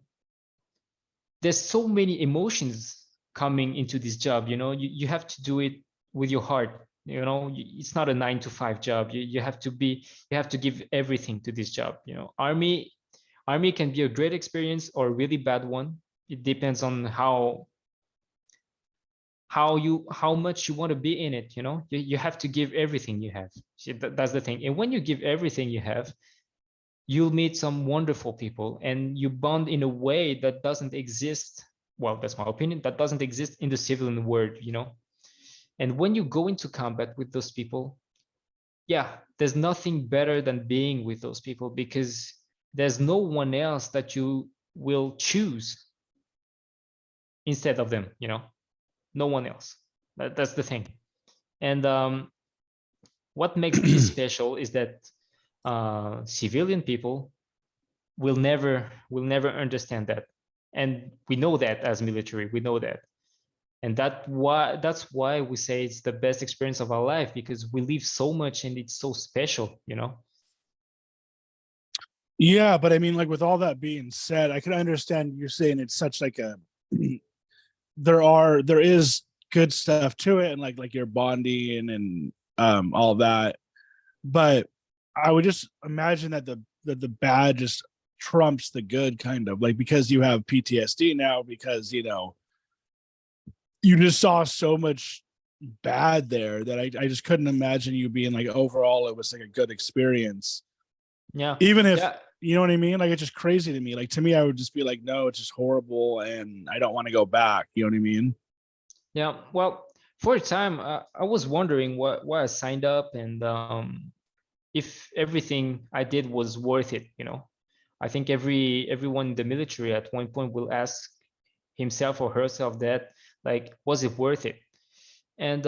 there's so many emotions coming into this job. You have to do it with your heart. It's not a 9 to 5 job. You have to give everything to this job. Army can be a great experience or a really bad one. It depends on how much you want to be in it. You have to give everything you have. That's the thing. And when you give everything you have, you'll meet some wonderful people and you bond in a way that doesn't exist. Well, that's my opinion. That doesn't exist in the civilian world. And when you go into combat with those people, yeah, there's nothing better than being with those people, because there's no one else that you will choose instead of them. No one else. That's the thing. And what makes this special is that civilian people will never understand that, and we know that as military, we know that. And that's why we say it's the best experience of our life, because we live so much and it's so special. Yeah, but I mean, like, with all that being said, I can understand you're saying it's such like a there is good stuff to it, and like your bonding and all that. But I would just imagine that the bad just trumps the good, kind of like, because you have PTSD now, because you just saw so much bad there that I just couldn't imagine you being like, overall it was like a good experience. Yeah. Even if, Yeah. you know what I mean? Like, it's just crazy to me. Like, to me, I would just be like, no, it's just horrible and I don't want to go back. You know what I mean? Yeah. Well, for a time, I was wondering why I signed up, and if everything I did was worth it. I think everyone in the military at one point will ask himself or herself that, like, was it worth it? And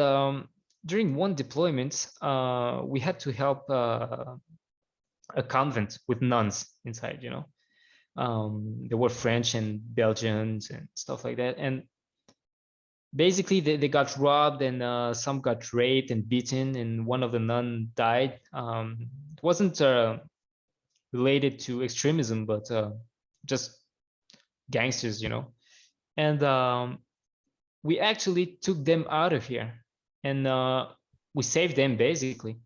during one deployment, we had to help a convent with nuns inside. There were French and Belgians and stuff like that, and basically they got robbed, and some got raped and beaten, and one of the nun died. It wasn't related to extremism, but just gangsters. And we actually took them out of here, and we saved them basically.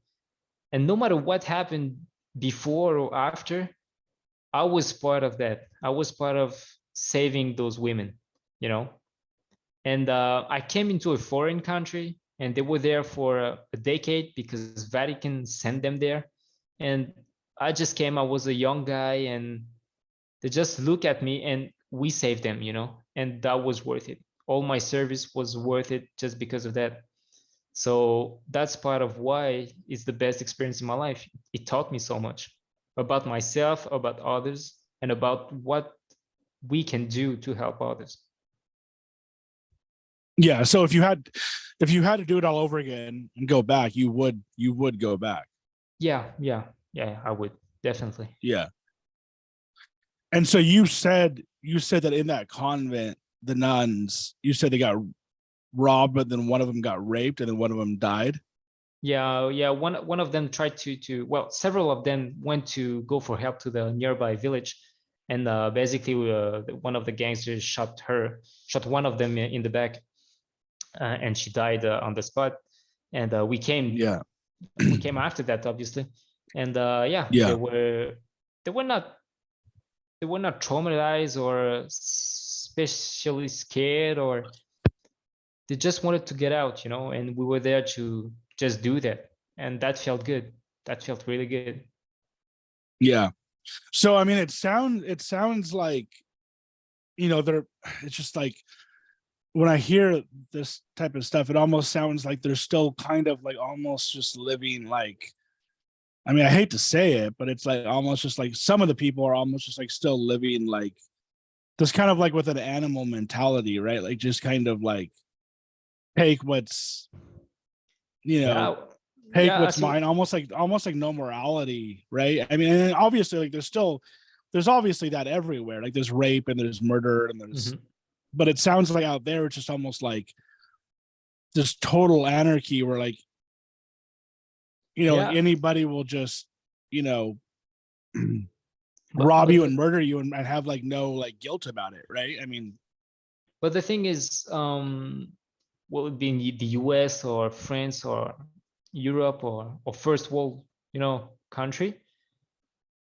And no matter what happened before or after, I was part of that. I was part of saving those women. And I came into a foreign country, and they were there for a decade because Vatican sent them there. And I just came, I was a young guy, and they just look at me and we saved them. And that was worth it. All my service was worth it just because of that. So that's part of why it's the best experience in my life. It taught me so much about myself, about others, and about what we can do to help others. Yeah. So if you had to do it all over again and go back, you would go back. Yeah, I would definitely. Yeah. And so you said that in that convent, the nuns, you said they got robbed, but then one of them got raped, and then one of them died. Yeah. One of them tried to well, several of them went to go for help to the nearby village, and basically one of the gangsters shot one of them in the back, and she died on the spot. And we came after that, obviously. And they were not traumatized or especially scared, or they just wanted to get out, and we were there to just do that. And that felt good. That felt really good. Yeah. So, I mean, it sounds like, it's just like, when I hear this type of stuff, it almost sounds like they're still kind of like almost just living like, I mean, I hate to say it, but it's like almost just like some of the people are almost just like still living like This kind of like with an animal mentality, right? Like just kind of like take what's, you know, Yeah, take yeah. what's So mine, almost like no morality, right? I mean, and obviously like there's obviously that everywhere. Like there's rape and there's murder and there's, mhm. but it sounds like out there it's just almost like this total anarchy where like, like Yeah, anybody will just, you know, but rob but you the and murder you and have like no like guilt about it, right? I mean, but the thing is, what would be in the US or France or Europe or first world, country.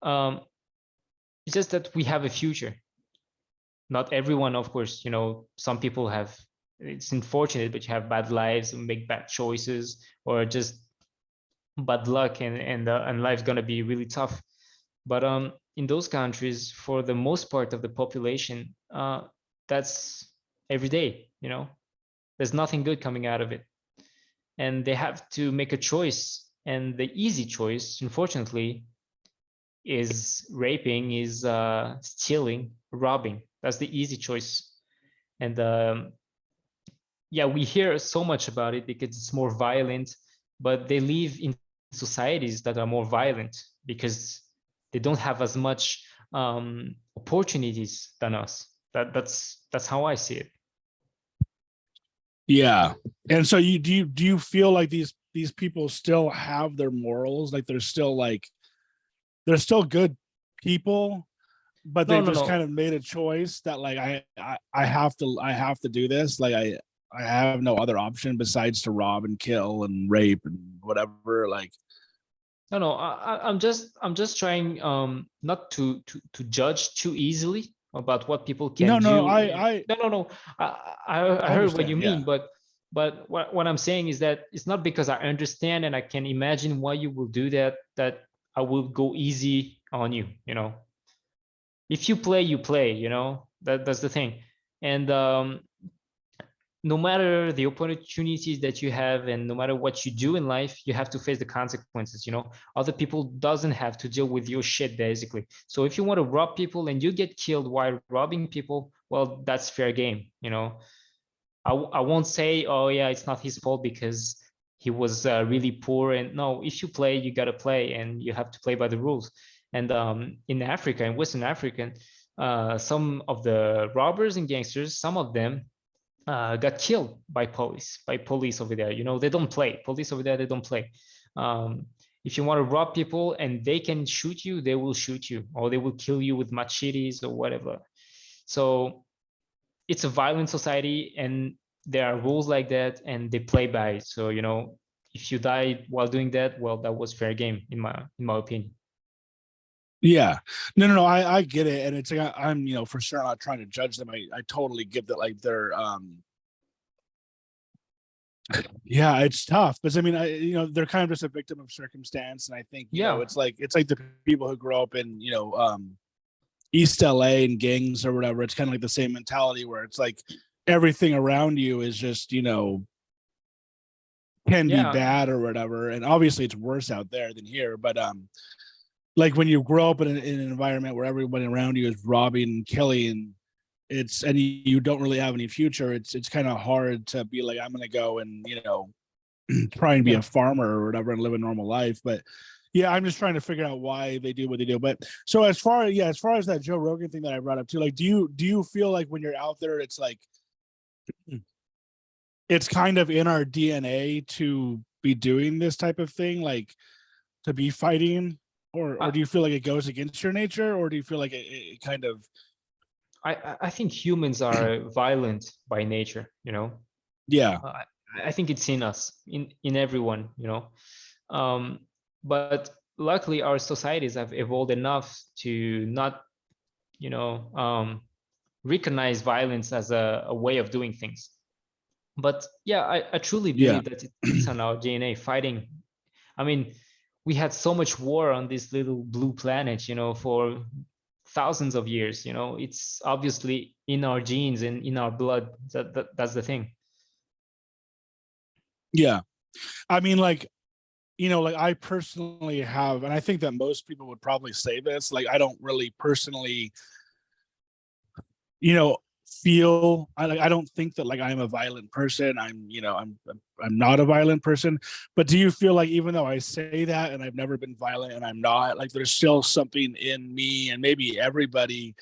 Um, it's just that we have a future. Not everyone, of course, some people have, it's unfortunate, but you have bad lives and make bad choices or just bad luck, and life's gonna be really tough. But in those countries, for the most part of the population, that's every day. There's nothing good coming out of it, and they have to make a choice. And the easy choice, unfortunately, is raping, is stealing, robbing. That's the easy choice. And yeah, we hear so much about it because it's more violent, but they live in societies that are more violent because they don't have as much opportunities than us. That's how I see it. yeah. And so do you feel like these people still have their morals? Like they're still good people, but No, they've no, just kind no. of made a choice that like I have to do this. Like I have no other option besides to rob and kill and rape and whatever. Like No, no, I'm just trying not to judge too easily about what people can no, no, do. No, no, no. I I heard what you understand. Yeah. mean, but what I'm saying is that it's not because I understand and I can imagine why you will do that I will go easy on you. If you play, you play. That's the thing. And no matter the opportunities that you have and no matter what you do in life, you have to face the consequences. Other people doesn't have to deal with your shit, basically. So if you want to rob people and you get killed while robbing people, well, that's fair game. I won't say, oh yeah, it's not his fault because he was really poor. And no, if you play, you got to play and you have to play by the rules. And in Africa, in Western Africa, some of the robbers and gangsters, some of them got killed by police over there. They don't play. Police over there, they don't play. Um, if you want to rob people and they can shoot you, they will shoot you, or they will kill you with machetes or whatever. So it's a violent society, and there are rules like that, and they play by it. So if you die while doing that, well, that was fair game in my opinion. Yeah. No, no, no. I get it. And it's like I'm, for sure not trying to judge them. I totally get that like they're yeah, it's tough. But I mean, they're kind of just a victim of circumstance. And I think, Yeah, it's like the people who grow up in, East LA and gangs or whatever. It's kind of like the same mentality where it's like everything around you is just, can be yeah, bad or whatever. And obviously it's worse out there than here. But like when you grow up in an environment where everybody around you is robbing and killing, and you don't really have any future, it's kind of hard to be like, I'm gonna go and try and be yeah. a farmer or whatever and live a normal life. But yeah, I'm just trying to figure out why they do what they do. But so as far as that Joe Rogan thing that I brought up too, like do you feel like when you're out there, it's like it's kind of in our DNA to be doing this type of thing, like to be fighting, or I, do you feel like it goes against your nature, or do you feel like it kind of I think humans are violent by nature. yeah, Uh, I think it's in us, in everyone. Um, but luckily, our societies have evolved enough to not, you know, um, recognize violence as a way of doing things. But yeah, I truly yeah, believe that it's on our DNA fighting. I mean, we had so much war on this little blue planet, for thousands of years. It's obviously in our genes and in our blood. That's the thing. yeah. I mean, like like I personally have, and I think that most people would probably say this, like I don't really personally you know, feel I don't think that like I'm a violent person. I'm not a violent person. But do you feel like even though I say that and I've never been violent and I'm not, like there's still something in me and maybe everybody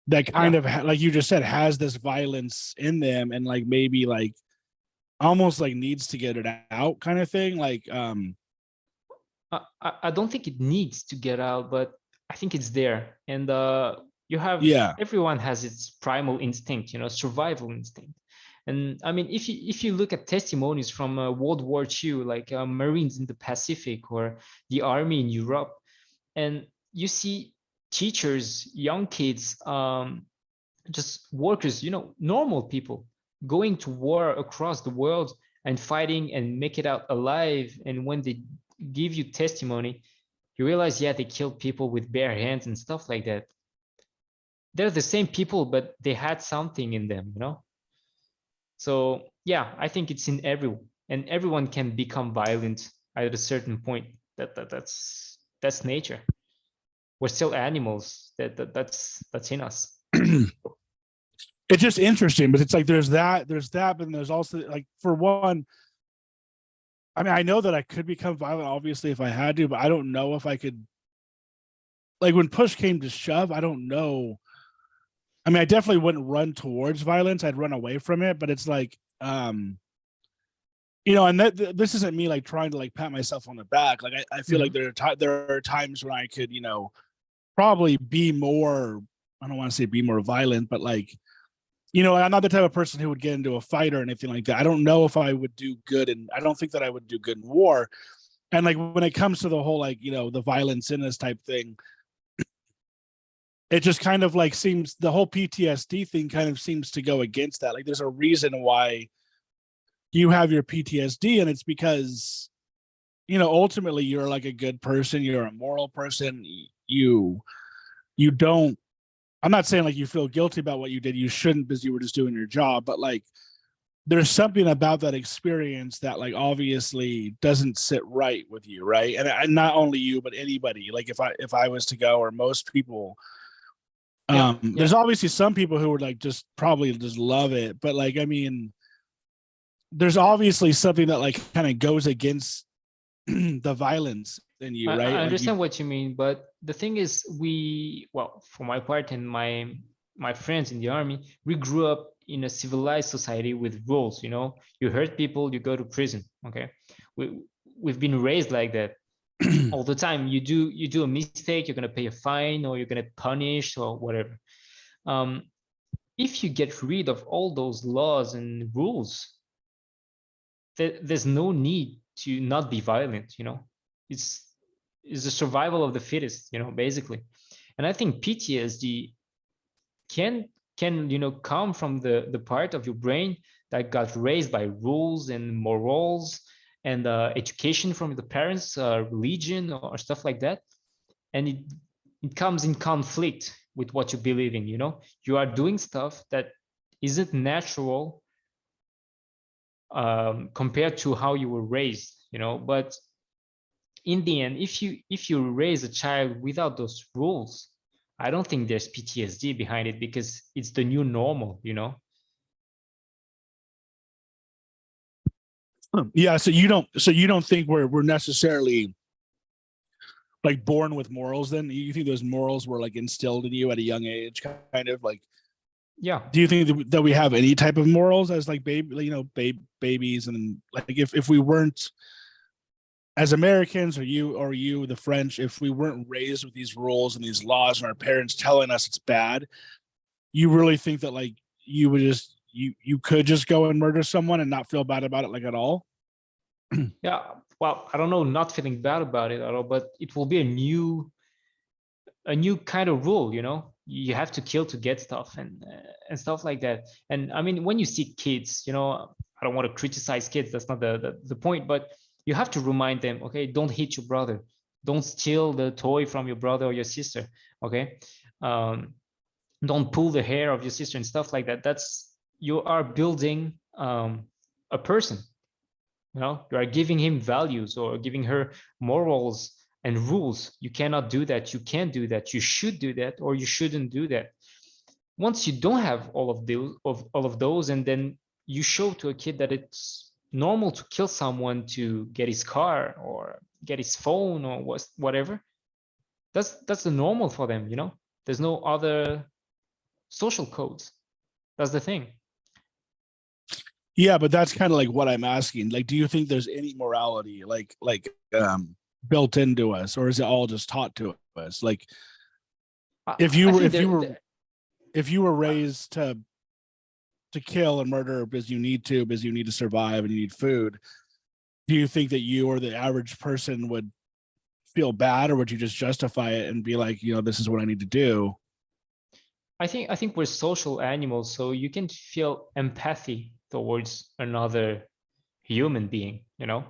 that kind Yeah. of like you just said has this violence in them and like maybe like almost like needs to get it out kind of thing like I don't think it needs to get out, but I think it's there. And you have yeah. everyone has its primal instinct, survival instinct. And I mean, if you look at testimonies from World War II, like Marines in the Pacific or the army in Europe, and you see teachers, young kids, just workers, normal people going to war across the world and fighting and make it out alive. And when they give you testimony, you realize, yeah, they killed people with bare hands and stuff like that. They're the same people, but they had something in them. So yeah, I think it's in everyone, and everyone can become violent at a certain point. That's nature. We're still animals. That's in us. It's just interesting, but it's like there's that, but there's also like for one, I mean, I know that I could become violent, obviously, if I had to, but I don't know if I could. Like when push came to shove, I don't know. I mean, I definitely wouldn't run towards violence. I'd run away from it. But it's like, and this isn't me like trying to like pat myself on the back. Like I feel like there are times when I could, probably be more. I don't want to say be more violent, but like, I'm not the type of person who would get into a fight or anything like that. I don't know if I would do good, and I don't think that I would do good in war. And like when it comes to the whole like the violence in this type thing, it just kind of like seems the whole PTSD thing kind of seems to go against that. Like there's a reason why you have your PTSD, and it's because ultimately you're like a good person, you're a moral person. You don't. I'm not saying like you feel guilty about what you did. You shouldn't because you were just doing your job. But like there's something about that experience that like obviously doesn't sit right with you, right? And not only you, but anybody. Like if I was to go, or most people, Yeah, there's yeah. obviously some people who would like just probably just love it, but like I mean, there's obviously something that like kind of goes against the violence in you, I right? Like you, understand what you mean, but the thing is, well, for my part and my friends in the army, we grew up in a civilized society with rules. You hurt people, you go to prison. Okay, we've been raised like that all the time. You do a mistake, you're gonna pay a fine, or you're gonna punish, or whatever. Um, if you get rid of all those laws and rules, there's no need to not be violent. It's the survival of the fittest, basically. And I think PTSD can come from the part of your brain that got raised by rules and morals and education from the parents, religion, or stuff like that. And it comes in conflict with what you believe in. You are doing stuff that isn't natural, compared to how you were raised. But in the end, if you raise a child without those rules, I don't think there's PTSD behind it, because it's the new normal. yeah. So you don't think we're necessarily like born with morals? Then you think those morals were like instilled in you at a young age, kind of like? Yeah. Do you think that we have any type of morals as like babies, and like if we weren't as Americans, or you, the French, if we weren't raised with these rules and these laws and our parents telling us it's bad, you really think that like you could just go and murder someone and not feel bad about it like at all? Yeah. Well, I don't know, not feeling bad about it at all, but it will be a new kind of rule. You have to kill to get stuff, and stuff like that. And I mean, when you see kids, I don't want to criticize kids, that's not the point, but you have to remind them, okay, don't hit your brother, don't steal the toy from your brother or your sister. Okay. um, don't pull the hair of your sister and stuff like that. That's You are building a person. You are giving him values or giving her morals and rules. You cannot do that, you can't do that, you should do that, or you shouldn't do that. once you don't have all of those, and then you show to a kid that it's normal to kill someone to get his car or get his phone or whatever, that's the normal for them, you know. There's no other social codes. That's the thing. Yeah, but that's kind of like what I'm asking. Like, do you think there's any morality built into us, or is it all just taught to us? Like, if you I were think if you were raised to kill and murder because you need to survive and you need food, do you think that you or the average person would feel bad, or would you just justify it and be like, you know, this is what I need to do? I think we're social animals, so you can feel empathy towards another human being, you know.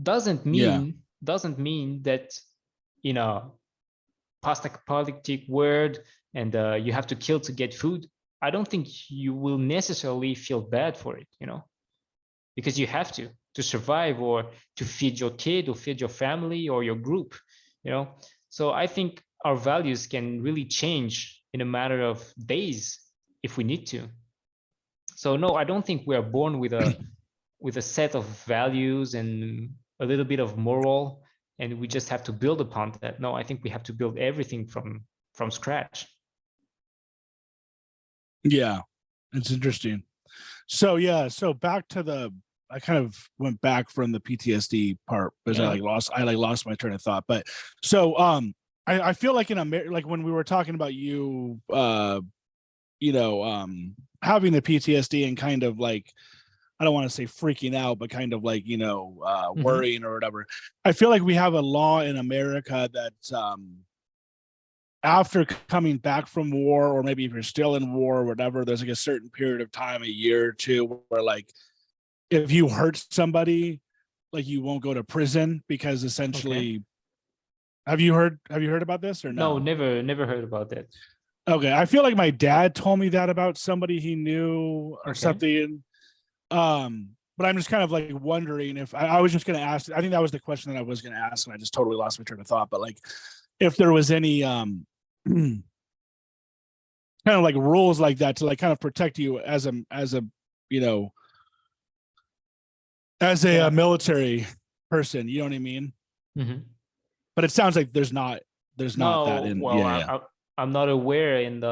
Doesn't Yeah. mean that in a post-apocalyptic world and you have to kill to get food. I don't think you will necessarily feel bad for it, you know, because you have to survive or to feed your kid or feed your family or your group, you know. So I think our values can really change in a matter of days if we need to. So no, I don't think we are born with a set of values and a little bit of moral, and we just have to build upon that. No, I think we have to build everything from scratch. Yeah, it's interesting. So yeah, so back to the, I kind of went back from the PTSD part because Yeah. I lost my train of thought. But so I feel like in America, like when we were talking about you you know, having the PTSD and kind of like, I don't want to say freaking out, but kind of like, you know, worrying or whatever. I feel like we have a law in America that after coming back from war, or maybe if you're still in war or whatever, there's like a certain period of time, a year or two, where like if you hurt somebody, like you won't go to prison because essentially, Okay. have you heard about this or No, no? never heard about that. Okay, I feel like my dad told me that about somebody he knew or Okay. something. But I'm just kind of like wondering if I was just going to ask. I think that was the question that I was going to ask, and I just totally lost my train of thought. But like, if there was any kind of like rules like that to like kind of protect you as a you know as a Yeah. military person, you know what I mean? Mm-hmm. But it sounds like there's not that No, in. well, Yeah, yeah. I'm not aware, and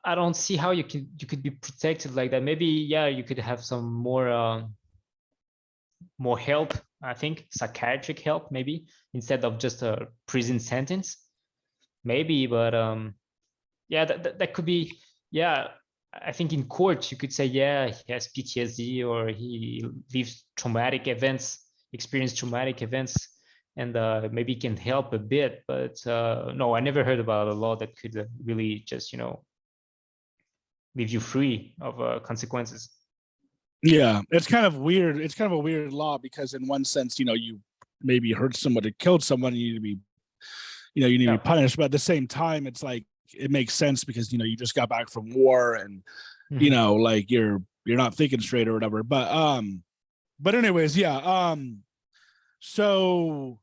I don't see how you could be protected like that. Maybe yeah, you could have some more help. I think psychiatric help, maybe instead of just a prison sentence, maybe. But yeah, that could be. Yeah, I think in court you could say yeah, he has PTSD or he lives traumatic events, experienced traumatic events, and maybe can help a bit. But no, I never heard about a law that could really just leave you free of consequences. Yeah, it's kind of weird. It's kind of a weird law because in one sense, you know, you maybe hurt someone or killed someone, you need to be, you know, you need to be Yeah. punished. But at the same time, it's like it makes sense because you know you just got back from war and you Mm-hmm. know, like you're not thinking straight or whatever. But anyways, yeah. So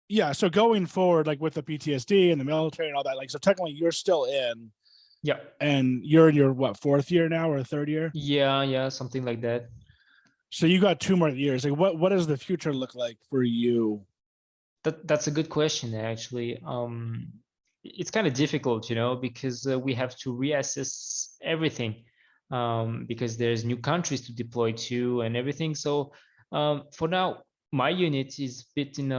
yeah, so going forward, like with the PTSD and the military and all that, like so technically you're still in, Yeah. and you're in your what, fourth year now or third year? Yeah, something like that. So you got 2 more years. Like what does the future look like for you? That's a good question, actually. It's kind of difficult, you know, because we have to reassess everything, because there's new countries to deploy to and everything. So for now, my unit is bit in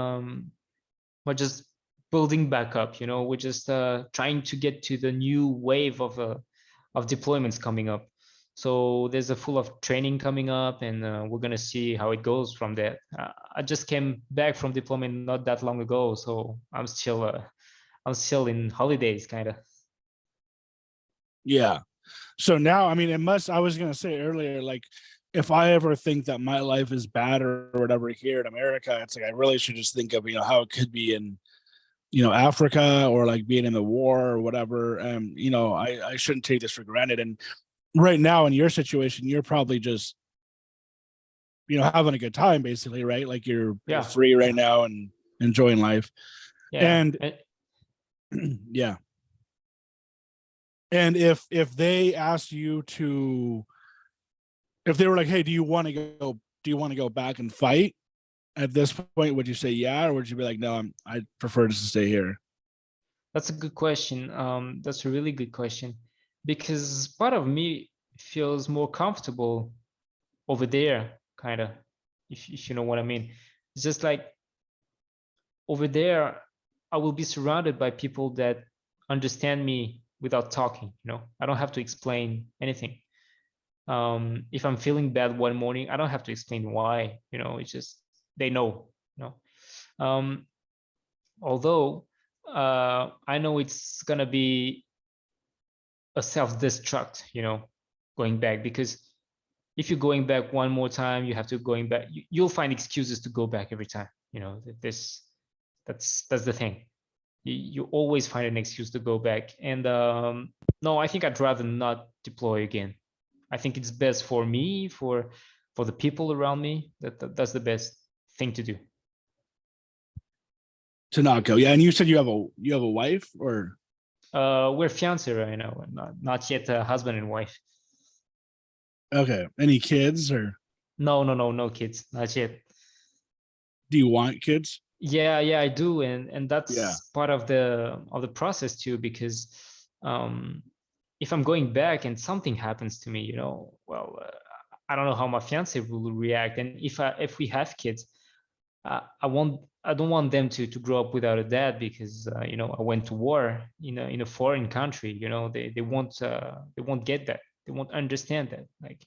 we're just building back up. You know, we're just trying to get to the new wave of deployments coming up. So there's a full of training coming up, and we're gonna see how it goes from there. I just came back from deployment not that long ago, so I'm still in holidays, kind of. Yeah. So now, I mean, it must, I was going to say earlier, like, if I ever think that my life is bad or whatever here in America, it's like I really should just think of, you know, how it could be in, you know, Africa or like being in the war or whatever. You know, I shouldn't take this for granted. And right now in your situation, you're probably just, you know, having a good time basically, right? Like you're Yeah, free right now and enjoying life. yeah. And And yeah. And if they asked you to, if they were like, hey, do you want to go back and fight at this point, would you say yeah, or would you be like, no, I prefer just to stay here? That's a good question. That's a really good question because part of me feels more comfortable over there, kind of, if you know what I mean. It's just like over there, I will be surrounded by people that understand me without talking. I don't have to explain anything. If I'm feeling bad one morning, I don't have to explain why. It's just they know. You um, Although I know it's gonna be a self-destruct, going back, because if you're going back one more time, you have to going back. You'll find excuses to go back every time. This that's the thing. You always find an excuse to go back. And no, I think I'd rather not deploy again. I think it's best for me, for the people around me. That's the best thing to do. To not go. Yeah, and you said you have a wife, or We're fiancé right now, not yet husband and wife. okay, any kids, or No, no, no, no kids, not yet. do you want kids? Yeah, I do, and Yeah. that's part of the process too, because um, if I'm going back and something happens to me, well, I don't know how my fiance will react, and if we have kids, I don't want them to grow up without a dad, because I went to war in a foreign country. They won't get that, they won't understand that, like.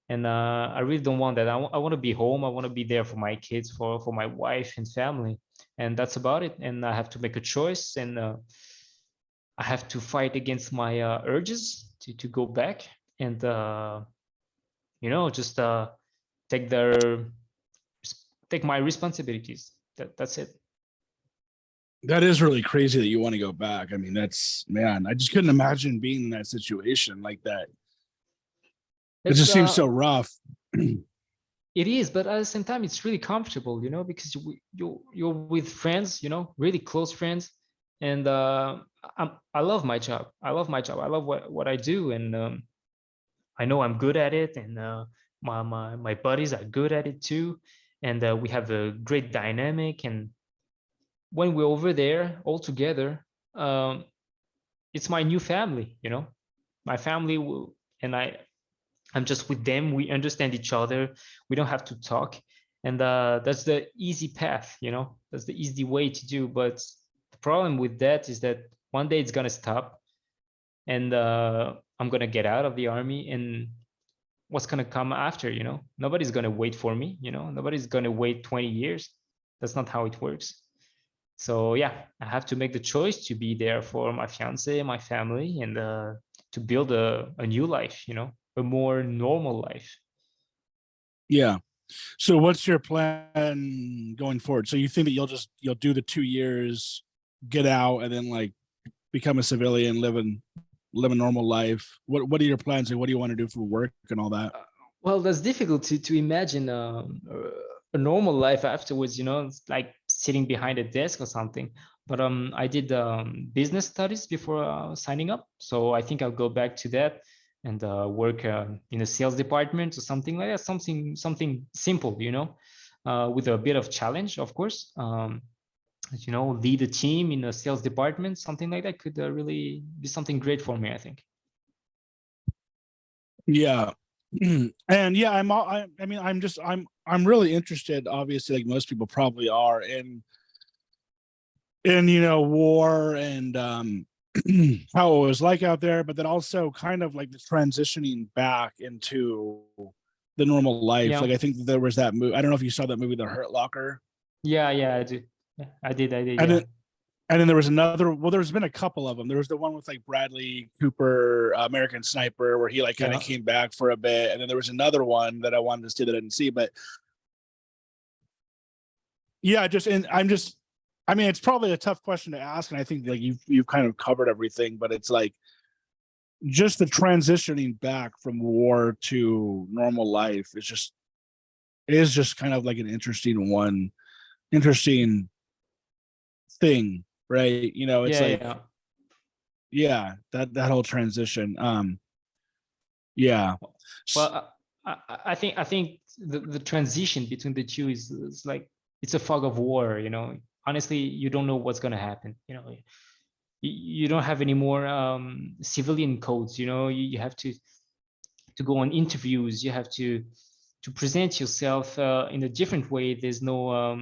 And I really don't want that. I want to be home. I want to be there for my kids, for my wife and family, and that's about it. And I have to make a choice, and I have to fight against my urges to go back, and just take their take my responsibilities. That's it. That is really crazy that you want to go back. I mean, that's, man, I just couldn't imagine being in that situation like that. It It's just seems so rough. It is, but at the same time, it's really comfortable, because you're with friends, really close friends, and I love my job. I love my job. I love what I do, and I know I'm good at it, and my buddies are good at it too, and we have a great dynamic. And when we're over there all together, um, it's my new family. My family will, and I'm just with them. We understand each other. We don't have to talk, and that's the easy path. That's the easy way to do. But the problem with that is that one day it's gonna stop, and I'm gonna get out of the army, and what's gonna come after? Nobody's gonna wait for me. Nobody's gonna wait 20 years. That's not how it works. So yeah, I have to make the choice to be there for my fiance, my family, and to build a new life. A more normal life. Yeah. So what's your plan going forward? So you think that you'll do the 2 years, get out, and then like become a civilian, live a normal life? What are your plans, and what do you want to do for work and all that? Well, that's difficult to imagine a normal life afterwards. It's like sitting behind a desk or something. But I did business studies before signing up, so I think I'll go back to that and work in a sales department or something like that. Something simple, with a bit of challenge, of course. Lead a team in a sales department, something like that could really be something great for me, I think. Yeah. And yeah, I mean, I'm really interested, obviously, like most people probably are, in war, and how it was like out there, but then also kind of like the transitioning back into the normal life. Yeah, Like I think there was that movie. I don't know if you saw that movie, The Hurt Locker. yeah, I do. Yeah, I did, And yeah. then there was another. Well, there's been a couple of them. There was the one with like Bradley Cooper, American Sniper, where he like kind of Yeah, came back for a bit, and then there was another one that I wanted to see that I didn't see. But yeah, just and I'm just, I mean, it's probably a tough question to ask, and I think like you've kind of covered everything, but it's like just the transitioning back from war to normal life is just kind of like an interesting thing, right? It's yeah, like yeah. yeah, that whole transition. Yeah. Well, I think the transition between the two is like it's a fog of war. Honestly, you don't know what's gonna happen. You don't have any more civilian codes. You have to go on interviews. You have to present yourself in a different way. There's no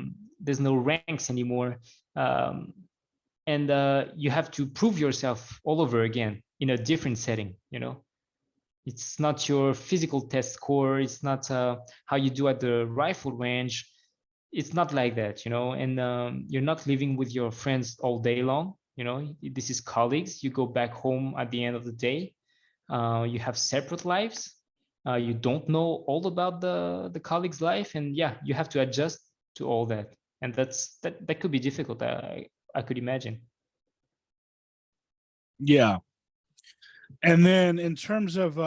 ranks anymore, um, and you have to prove yourself all over again in a different setting. It's not your physical test score. It's not how you do at the rifle range. It's not like that. And you're not living with your friends all day long. This is colleagues. You go back home at the end of the day. You have separate lives. You don't know all about the colleague's life, and yeah, you have to adjust to all that, and that could be difficult. I could imagine. Yeah. And then in terms of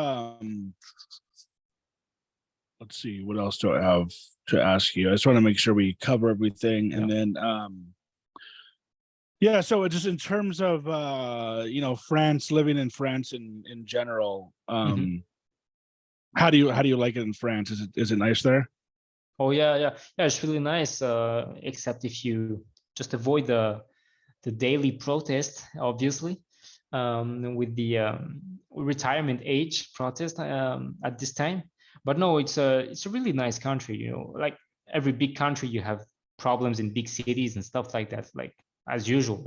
let's see, what else do I have to ask you? I just want to make sure we cover everything. And then yeah, so just in terms of France, living in France in general, how do you like it in France? Is it nice there? Oh yeah. It's really nice. Except if you just avoid the daily protest, obviously, with the retirement age protest at this time. But no, it's a really nice country. Like every big country, you have problems in big cities and stuff like that, like as usual.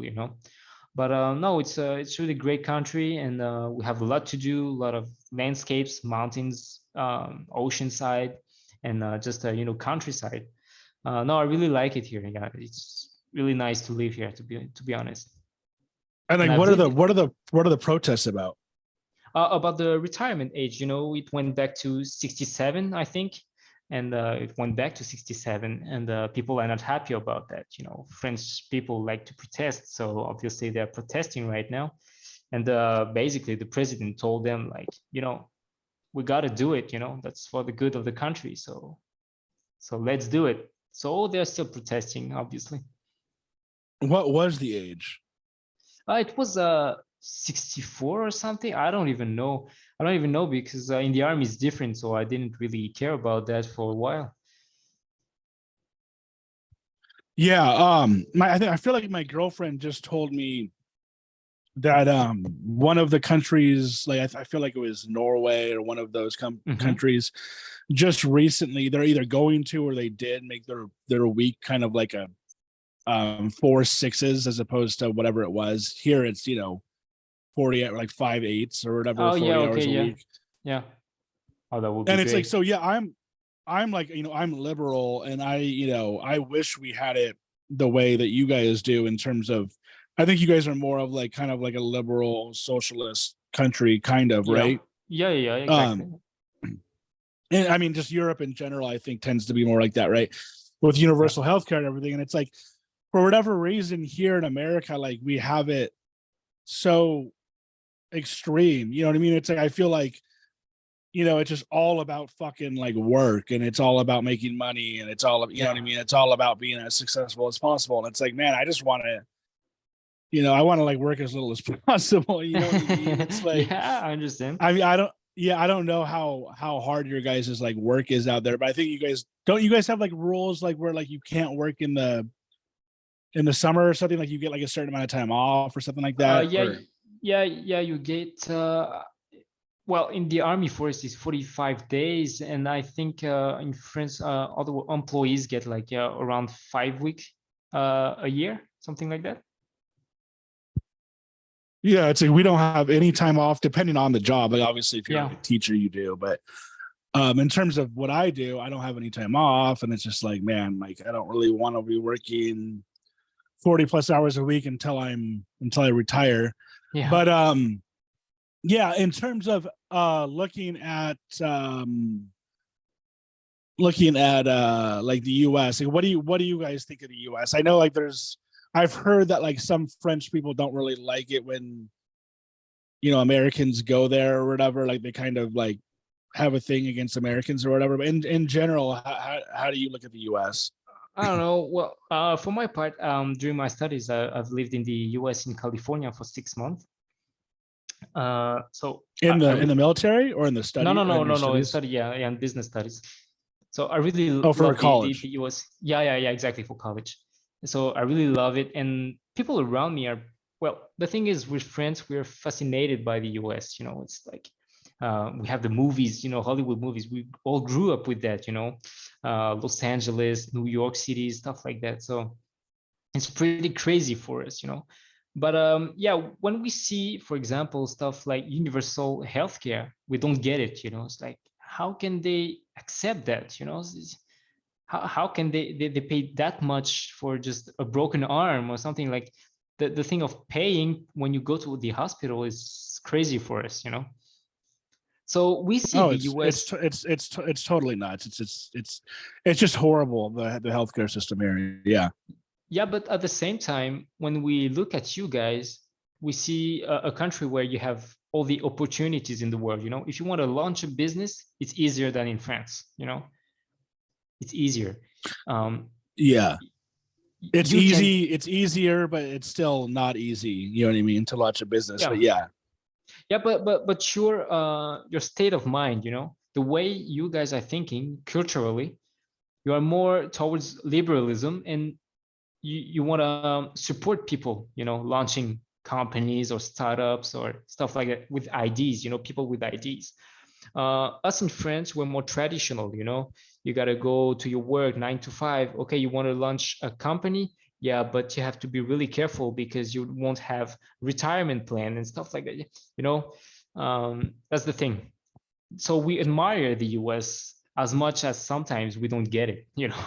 But no, it's really great country, and we have a lot to do, a lot of landscapes, mountains, oceanside, and just countryside. No, I really like it here. Yeah, it's really nice to live here. To be honest. And And like, I've what are the lived what are the what are the protests about? about the retirement age. It went back to 67, I think, and it went back to 67, and people are not happy about that. French people like to protest, so obviously they're protesting right now. And basically, the president told them, like, we got to do it. That's for the good of the country. So let's do it. So they're still protesting, obviously. What was the age? It was 64 or something. I don't even know. I don't even know because in the army it's different, so I didn't really care about that for a while. Yeah, I feel like my girlfriend just told me that one of the countries, like I feel like it was Norway or one of those countries, just recently they're either going to or they did make their week kind of like a 4 6s as opposed to whatever it was. Here it's 40 like 5 8s or whatever, Oh yeah, 40 okay, hours a yeah, week. yeah. Oh, that would be And it's like, great. so yeah, I'm like, I'm liberal, and I wish we had it the way that you guys do in terms of, I think you guys are more of like kind of like a liberal socialist country, kind of, Yeah, right? yeah, exactly. Um, and I mean, just Europe in general, I think tends to be more like that, right? With Yeah, universal healthcare and everything. And it's like, for whatever reason here in America, like we have it so extreme. You know what I mean? It's like, I feel like, it's just all about fucking like work, and it's all about making money, and it's all, you know what I yeah, mean? It's all about being as successful as possible. And it's like, man, I just want to, I want to like work as little as possible. You know what I mean? It's like, yeah. I understand. I mean, I don't know how hard your guys' like work is out there, but I think you guys have like rules like where like you can't work in the summer or something, like you get like a certain amount of time off or something like that, Yeah, or yeah. You get well, in the army force is 45 days, and I think in France, other employees get like around 5 week a year, something like that. yeah, it's like we don't have any time off depending on the job. Like obviously if you're Yeah, like a teacher, you do, but in terms of what I do, I don't have any time off, and it's just like, man, like I don't really want to be working 40 plus hours a week until I retire. yeah. But yeah, in terms of looking at like the US, like what do you guys think of the US? I know like I've heard that like some French people don't really like it when Americans go there or whatever, like they kind of like have a thing against Americans or whatever. But in general, how do you look at the US? I don't know. Well, for my part, during my studies, I've lived in the U.S. in California for 6 months, So I in the really military or in the no, study no, or no, in your no, no. It's studies? study, yeah, yeah, in business studies. So I really Oh, for love the college. US. Yeah, yeah, yeah, exactly, for college. So I really love it, and people around me are, well. The thing is, with friends, we're fascinated by the US. You know, it's like we have the movies, you know, Hollywood movies. We all grew up with that, you know, Los Angeles, New York City, stuff like that. So it's pretty crazy for us, you know. But yeah, when we see, for example, stuff like universal healthcare, we don't get it, you know. It's like, how can they accept that, you know? How can they pay that much for just a broken arm or something? Like the thing of paying when you go to the hospital is crazy for us, you know. So we see Oh, the US. it's totally nuts. It's just horrible, the healthcare system here. Yeah. Yeah, but at the same time, when we look at you guys, we see a country where you have all the opportunities in the world. You know, if you want to launch a business, it's easier than in France. You know, it's easier. Um, Yeah. It's you can, easy, it's easier, but it's still not easy. You know what I mean? To launch a business. But yeah, yeah. yeah, but your state of mind. You know, the way you guys are thinking culturally, you are more towards liberalism, and you want to support people, you know, launching companies or startups or stuff like that with ideas, you know, people with ideas. Us in France, we're more traditional, you know, you got to go to your work 9 to 5. Okay, you want to launch a company, yeah, but you have to be really careful because you won't have retirement plan and stuff like that, you know. That's the thing. So we admire the US as much as sometimes we don't get it, you know.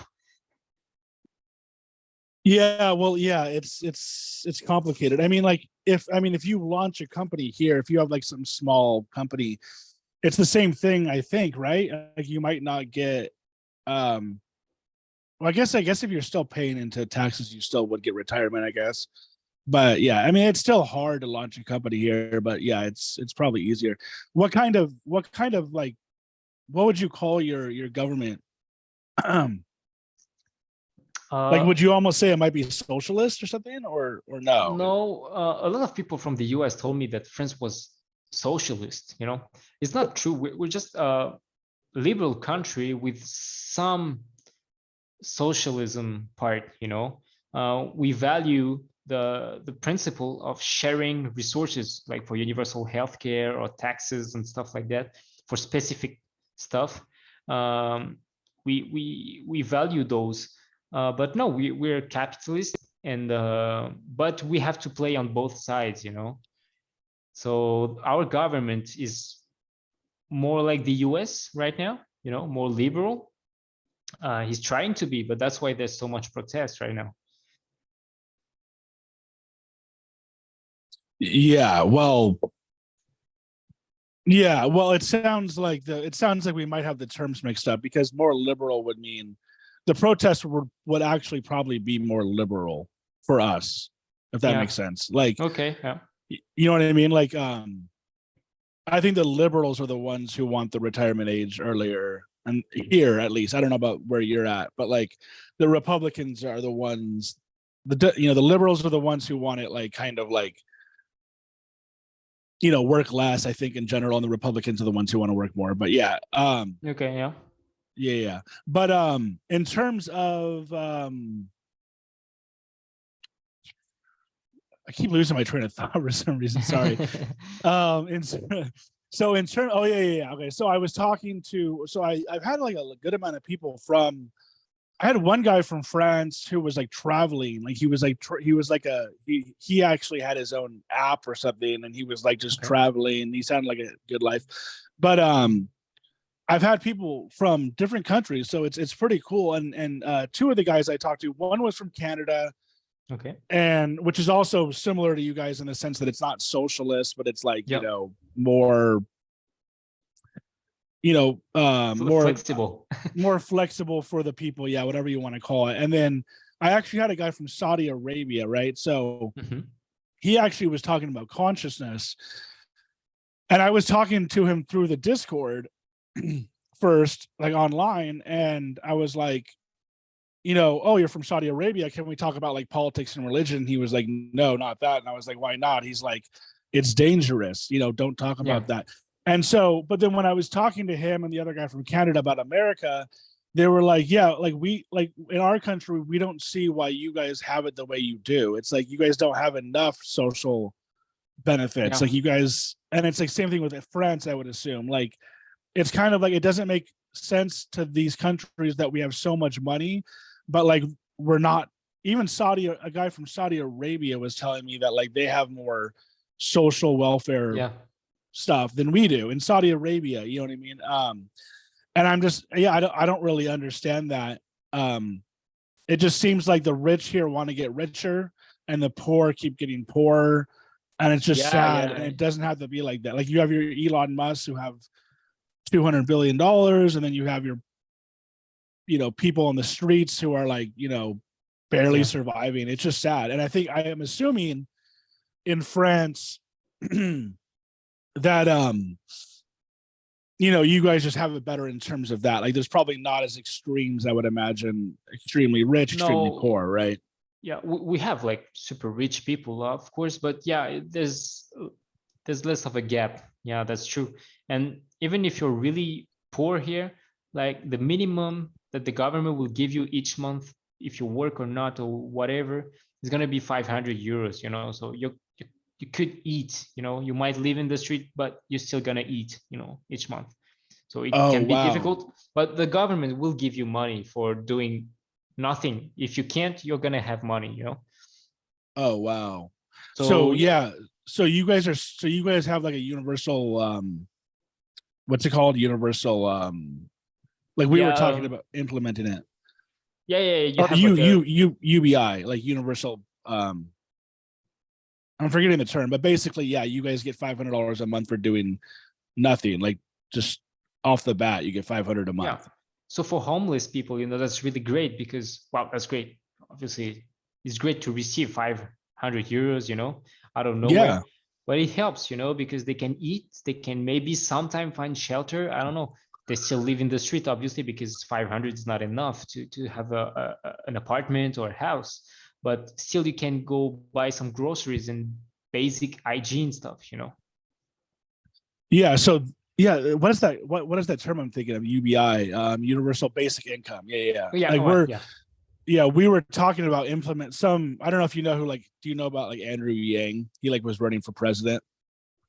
Yeah, well, yeah, it's complicated. I mean, like if you launch a company here, if you have like some small company, it's the same thing, I think, right? Like you might not get um well, I guess if you're still paying into taxes, you still would get retirement, I guess. But yeah, I mean, it's still hard to launch a company here, but yeah, it's probably easier. What kind of like what would you call your government? Like, uh, would you almost say it might be socialist or something, or no? No, a lot of people from the US told me that France was socialist. You know, it's not true. We're just a liberal country with some socialism part. You know, we value the principle of sharing resources, like for universal healthcare or taxes and stuff like that, for specific stuff. Um, we value those, but no, we're capitalist, and but we have to play on both sides, you know. So our government is more like the US right now, you know, more liberal. He's trying to be, but that's why there's so much protest right now. Yeah, well, yeah, well, it sounds like we might have the terms mixed up because more liberal would mean the protest would actually probably be more liberal for us, if that Yeah. makes sense. Like, Okay. Yeah. you know what I mean? Like, I think the liberals are the ones who want the retirement age earlier, and here at least. I don't know about where you're at, but like the Republicans are the ones. The liberals are the ones who want it like kind of like work less. I think in general, and the Republicans are the ones who want to work more. But yeah, Okay. Yeah. yeah, yeah. But in terms of I keep losing my train of thought for some reason. Sorry. In so in terms, oh yeah. Okay, so I was talking to, so I've had like a good amount of people from. I had one guy from France who was like traveling, like he was like he was like he actually had his own app or something, and he was like just Okay. traveling. He sounded like a good life, but I've had people from different countries, so it's pretty cool. And two of the guys I talked to, one was from Canada, Okay. and which is also similar to you guys in the sense that it's not socialist, but it's like Yep. more more Flexible. more flexible for the people, yeah, whatever you want to call it. And then I actually had a guy from Saudi Arabia, right? So Hmm. he actually was talking about consciousness, and I was talking to him through the Discord first, like online, and I was like, oh, you're from Saudi Arabia, can we talk about like politics and religion? He was like, no, not that. And I was like, why not? He's like, it's dangerous, don't talk Yeah. about that. And so, but then when I was talking to him and the other guy from Canada about America, they were like, yeah, like in our country, we don't see why you guys have it the way you do. It's like you guys don't have enough social benefits. Yeah. Like you guys, and it's like same thing with France, I would assume. Like it's kind of like it doesn't make sense to these countries that we have so much money, but like we're not. Even a guy from Saudi Arabia was telling me that like they have more social welfare Yeah. stuff than we do in Saudi Arabia. You know what I mean? And I'm just, yeah, I don't really understand that. It just seems like the rich here want to get richer and the poor keep getting poorer. And it's just sad. And it doesn't have to be like that. Like you have your Elon Musk who have $200 billion, and then you have your, people on the streets who are like, barely surviving. It's just sad. And I am assuming in France that, you guys just have it better in terms of that. Like there's probably not as extremes, I would imagine, extremely rich, extremely poor, right? Yeah, we have like super rich people, of course, but yeah, there's less of a gap. Yeah, that's true. And even if you're really poor here, like the minimum that the government will give you each month, if you work or not or whatever, is going to be 500 euros, so you could eat, you might live in the street, but you're still going to eat, each month. So it can be difficult, but the government will give you money for doing nothing. If you can't, you're going to have money, Oh, wow. So yeah. So you guys have like a universal, what's it called? Universal, like we were talking about implementing it. Yeah. Or UBI, like universal, I'm forgetting the term, but basically, yeah, you guys get $500 a month for doing nothing. Like just off the bat, you get 500 a month. Yeah. So for homeless people, that's really great because, wow, that's great. Obviously, it's great to receive 500 euros, out of nowhere. But it helps, because they can eat, they can maybe sometime find shelter. I don't know. They still live in the street, obviously, because 500 is not enough to have an apartment or a house. But still, you can go buy some groceries and basic hygiene stuff, Yeah. So yeah, what is that? What is that term I'm thinking of? UBI, universal basic income. Yeah. Like we were talking about implement some. I don't know if you know who. Like, do you know about like Andrew Yang? He like was running for president.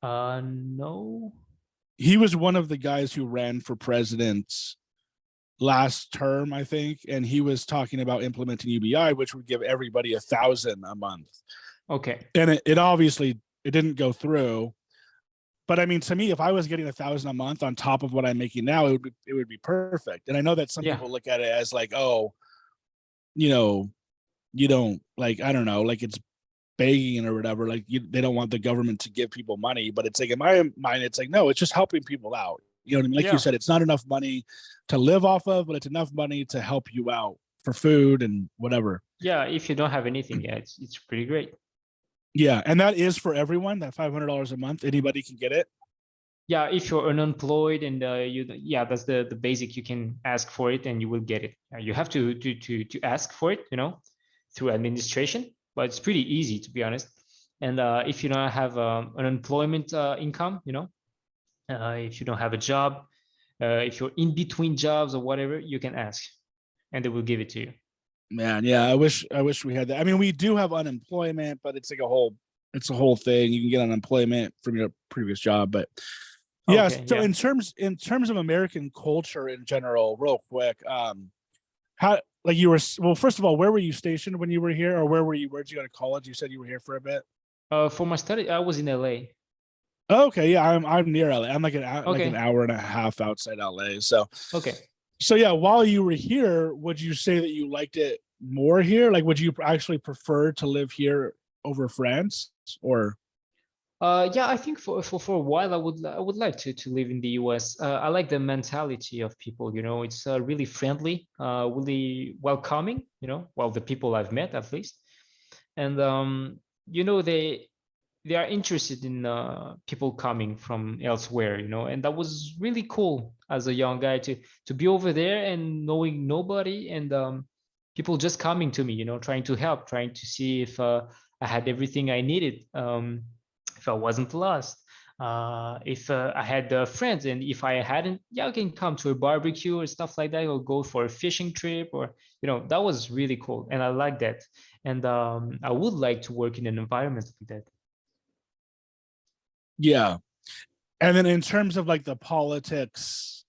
No. He was one of the guys who ran for president last term, I think, and he was talking about implementing UBI, which would give everybody 1,000 a month. Okay. And it obviously it didn't go through. But I mean, to me, if I was getting 1,000 a month on top of what I'm making now, it would be perfect. And I know that some people look at it as like, oh, you don't like, I don't know, like it's begging or whatever. Like they don't want the government to give people money, but it's like in my mind, it's like, no, it's just helping people out. You know what I mean? Like you said, it's not enough money to live off of, but it's enough money to help you out for food and whatever. Yeah, if you don't have anything, it's pretty great. Yeah, and that is for everyone. That $500 a month, anybody can get it. Yeah, if you're unemployed and that's the basic. You can ask for it and you will get it. You have to ask for it, through administration, but it's pretty easy, to be honest. And if you don't have an unemployment income, if you don't have a job, if you're in between jobs or whatever, you can ask, and they will give it to you. Man, yeah, I wish we had that. I mean, we do have unemployment, but it's like a whole thing. You can get unemployment from your previous job, but yeah. So in terms of American culture in general, real quick, how like you were, well, first of all, where were you stationed when you were here, or where'd you go to college? You said you were here for a bit. For my study, I was in LA. Okay, yeah, I'm near LA. I'm like an hour and a half outside LA. So okay. So yeah, while you were here, would you say that you liked it more here? Like, would you actually prefer to live here over France, or? Yeah, I think for a while I would like to live in the US. I like the mentality of people. It's really friendly, really welcoming. Well, the people I've met at least, and they are interested in people coming from elsewhere, and that was really cool as a young guy to be over there and knowing nobody, and people just coming to me, trying to help, trying to see if I had everything I needed, if I wasn't lost, if I had friends, and if I hadn't, yeah, I can come to a barbecue or stuff like that, or go for a fishing trip, or that was really cool, and I like that. And I would like to work in an environment like that. Yeah. And then in terms of like the politics,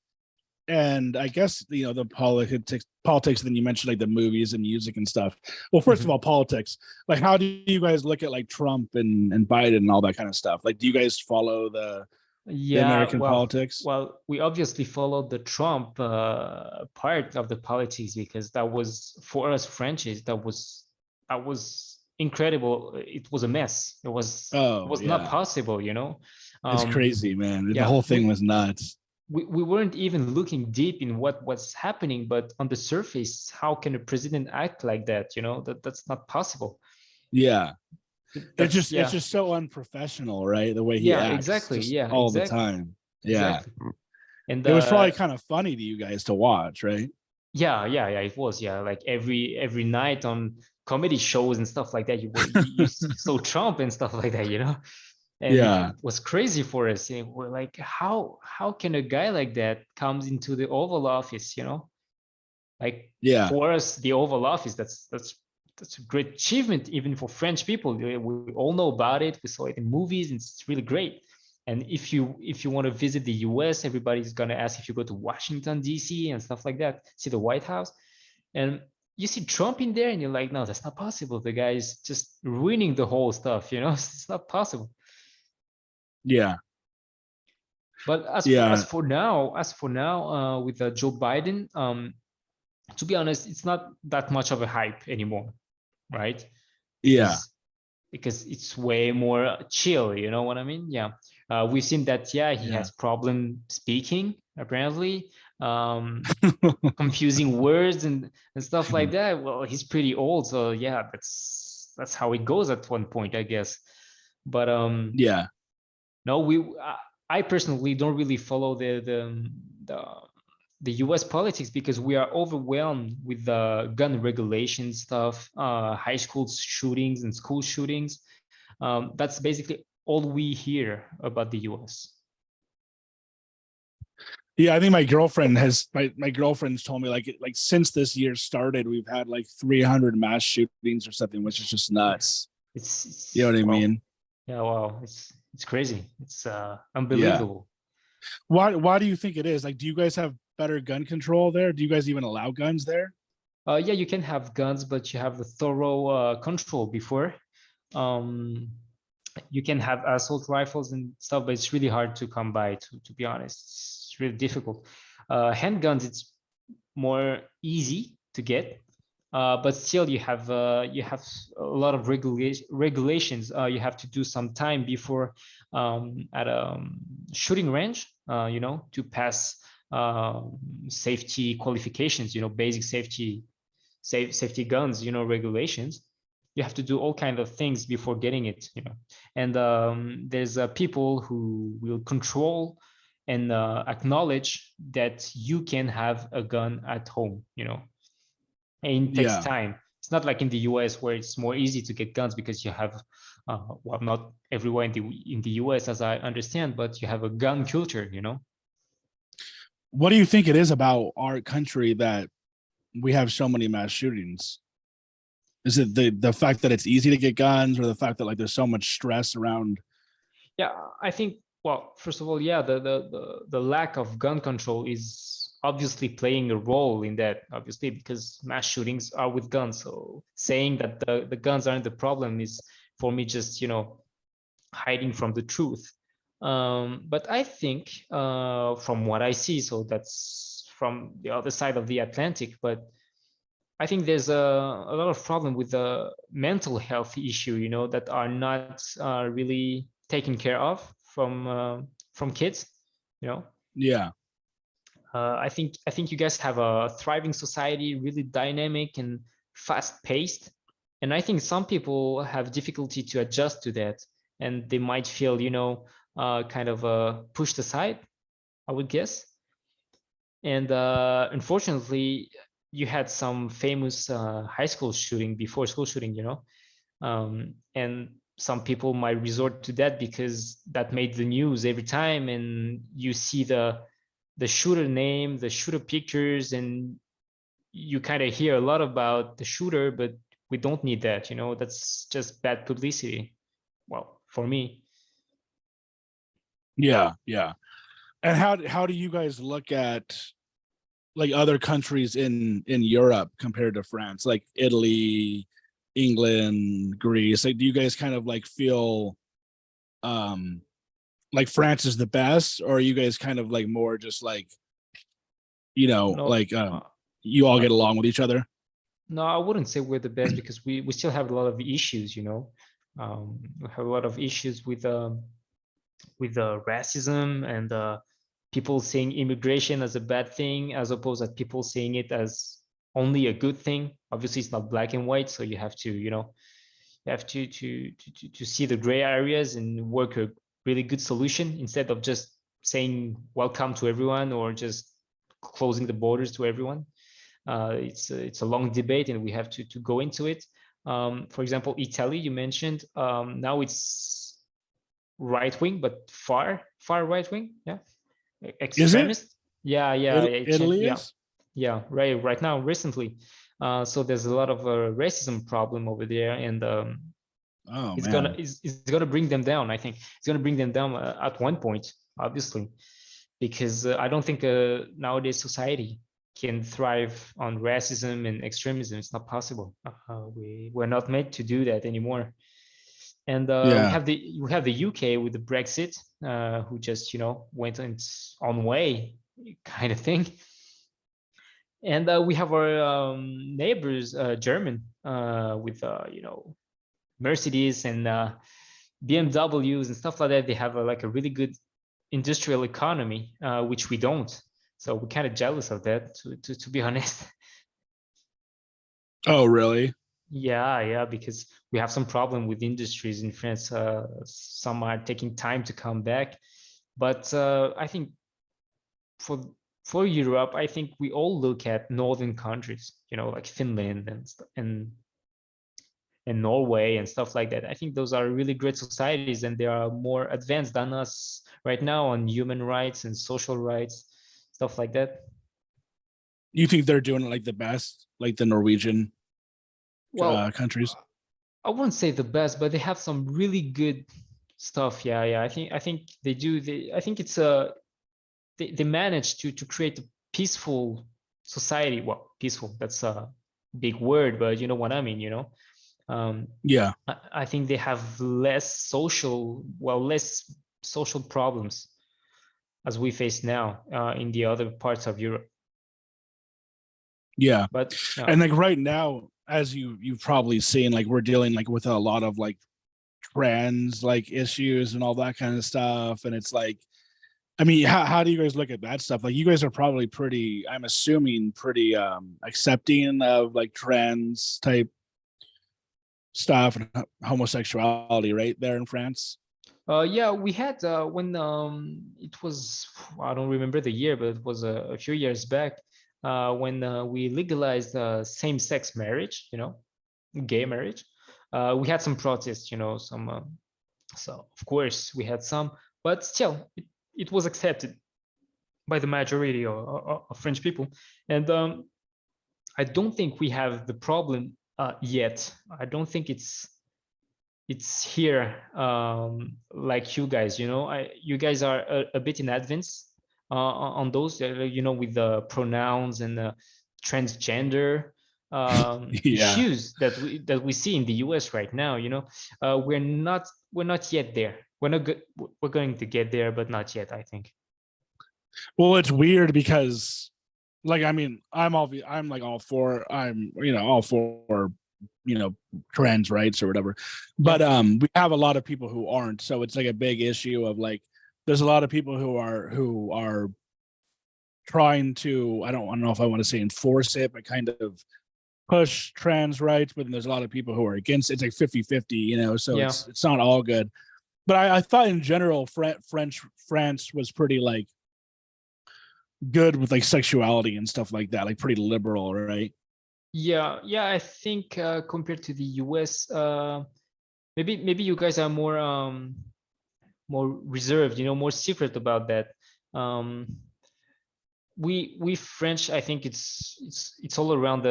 and I guess the politics, then you mentioned like the movies and music and stuff. Well, first of all, politics. Like, how do you guys look at like Trump and Biden and all that kind of stuff? Like, do you guys follow the Yeah, American politics? well, we obviously followed the Trump part of the politics, because that was, for us Frenchies, that was incredible. It was a mess. It Oh was not yeah, possible, it's Um, crazy, man. The yeah, whole thing was nuts. we weren't even looking deep in what was happening, but on the surface, how can a president act like that? That's not possible. Yeah, it's That's just it's yeah, just so unprofessional, right? The way he yeah, acts, exactly, just yeah, all the exactly, time. Yeah, exactly. And it was probably kind of funny to you guys to watch, right? yeah, it was, yeah, like every night on comedy shows and stuff like that, you saw Trump and stuff like that. And it Yeah, was crazy for us. We're like, how can a guy like that comes into the Oval Office? Like, yeah, for us, the Oval Office, that's a great achievement, even for French people. We all know about it. We saw it in movies, and it's really great. And if you want to visit the US, everybody's gonna ask if you go to Washington D.C. and stuff like that, see the White House, and you see Trump in there, and you're like, no, that's not possible. The guy is just ruining the whole stuff. It's not possible. yeah, But yeah, as for now, with Joe Biden, to be honest, it's not that much of a hype anymore, right? yeah, Because it's way more chill. You know what I mean? Yeah. We've seen that. Yeah, he yeah. has problem speaking, apparently, confusing words and stuff like that. Well, he's pretty old, so yeah, that's how it goes at one point, I guess. But Yeah, no, I personally don't really follow the the U.S. politics, because we are overwhelmed with the gun regulation stuff, high school shootings and school shootings. That's basically all we hear about the U.S. yeah. I think my girlfriend's told me like since this year started, we've had like 300 mass shootings or something, which is just nuts. You know what I Well, mean? yeah, wow, it's crazy. It's Yeah. unbelievable. Why do you think it is? Like, do you guys have better gun control there? Do you guys even allow guns there? Yeah, you can have guns, but you have the thorough control before. Um, you can have assault rifles and stuff, but it's really hard to come by. To be honest, it's really difficult. Handguns, it's more easy to get, but still you have a lot of regulations. You have to do some time before at a shooting range, to pass safety qualifications, basic safety guns, regulations. You have to do all kind of things before getting it. And there's people who will control and acknowledge that you can have a gun at home. And it takes Yeah. time. It's not like in the US, where it's more easy to get guns, because you have well, not everywhere in the US, as I understand, but you have a gun culture. What do you think it is about our country that we have so many mass shootings? Is it the fact that it's easy to get guns, or the fact that like there's so much stress around? Yeah, I think, well, first of all, yeah, the lack of gun control is obviously playing a role in that, obviously, because mass shootings are with guns. So saying that the guns aren't the problem is, for me, just hiding from the truth. But I think, from what I see, so that's from the other side of the Atlantic, but I think there's a lot of problem with the mental health issue, that are not really taken care of from kids. You know, Yeah. I think you guys have a thriving society, really dynamic and fast paced, and I think some people have difficulty to adjust to that, and they might feel, kind of pushed aside, I would guess. And unfortunately, you had some famous high school shooting before school shooting, and some people might resort to that because that made the news every time, and you see the shooter name, the shooter pictures, and you kind of hear a lot about the shooter, but we don't need that, you know. That's just bad publicity. Well, for me. Yeah, yeah. And how do you guys look at like other countries in Europe compared to France, like Italy, England, Greece? Like, do you guys kind of like feel um like France is the best, or are you guys kind of like more just like, No, like you all no, get along with each other? no, I wouldn't say we're the best because we still have a lot of issues, you know. We have a lot of issues with racism and people seeing immigration as a bad thing, as opposed to people seeing it as only a good thing. Obviously, it's not black and white, so you have to, you know, you have to see the gray areas and work a really good solution instead of just saying welcome to everyone or just closing the borders to everyone. It's a long debate, and we have to go into it. For example, Italy, you mentioned, now it's right wing, but far right wing. Yeah, Is it? extremist. Yeah, Italy yeah, is? yeah. Right now, recently. So there's a lot of racism problem over there, and Oh man. it's gonna bring them down. I think it's gonna bring them down at one point, obviously, because I don't think nowadays society can thrive on racism and extremism. It's not possible. We're not made to do that anymore. And Yeah. we have the UK with the Brexit, who just, you know, went on its own way, kind of thing. And we have our neighbors, German, with you know, Mercedes and BMWs and stuff like that. They have like a really good industrial economy, which we don't. So we're kind of jealous of that, to be honest. Oh really? Yeah, because we have some problem with industries in France. Some are taking time to come back, but I think for Europe, I think we all look at northern countries, you know, like Finland and Norway and stuff like that. I think those are really great societies, and they are more advanced than us right now on human rights and social rights, stuff like that. You think they're doing it like the best, like the Norwegian Well, countries? I wouldn't say the best, but they have some really good stuff. Yeah. I think they do. I think it's a they manage to create a peaceful society. Well, peaceful, that's a big word, but you know what I mean, you know. Yeah. I think they have less social problems as we face now in the other parts of Europe. Yeah. But And like right now, as you've probably seen, like we're dealing like with a lot of like trans like issues and all that kind of stuff. And it's like, I mean, how do you guys look at that stuff? Like you guys are probably pretty, I'm assuming pretty accepting of like trans type stuff and homosexuality right there in France. yeah, we had when it was, I don't remember the year, but it was a few years back, when we legalized same-sex marriage, you know, gay marriage. We had some protests, you know, some. So of course we had some, but still, it was accepted by the majority of French people, and I don't think we have the problem yet. I don't think it's here like you guys. You know, you guys are a bit in advance on those. You know, with the pronouns and the transgender Yeah. issues that we see in the US right now. You know, we're not yet there. We're going to get there, but not yet, I think. Well, it's weird because like I mean, I'm like all for all for trans rights or whatever. Yeah. But we have a lot of people who aren't. So it's like a big issue of like there's a lot of people who are trying to I don't know if I want to say enforce it, but kind of push trans rights, but then there's a lot of people who are against it. It's like 50-50, so Yeah. it's not all good. But I thought in general France was pretty like good with like sexuality and stuff like that, like pretty liberal, right? Yeah, I think compared to the US, maybe you guys are more reserved, more secret about that. Um, we French, I think it's all around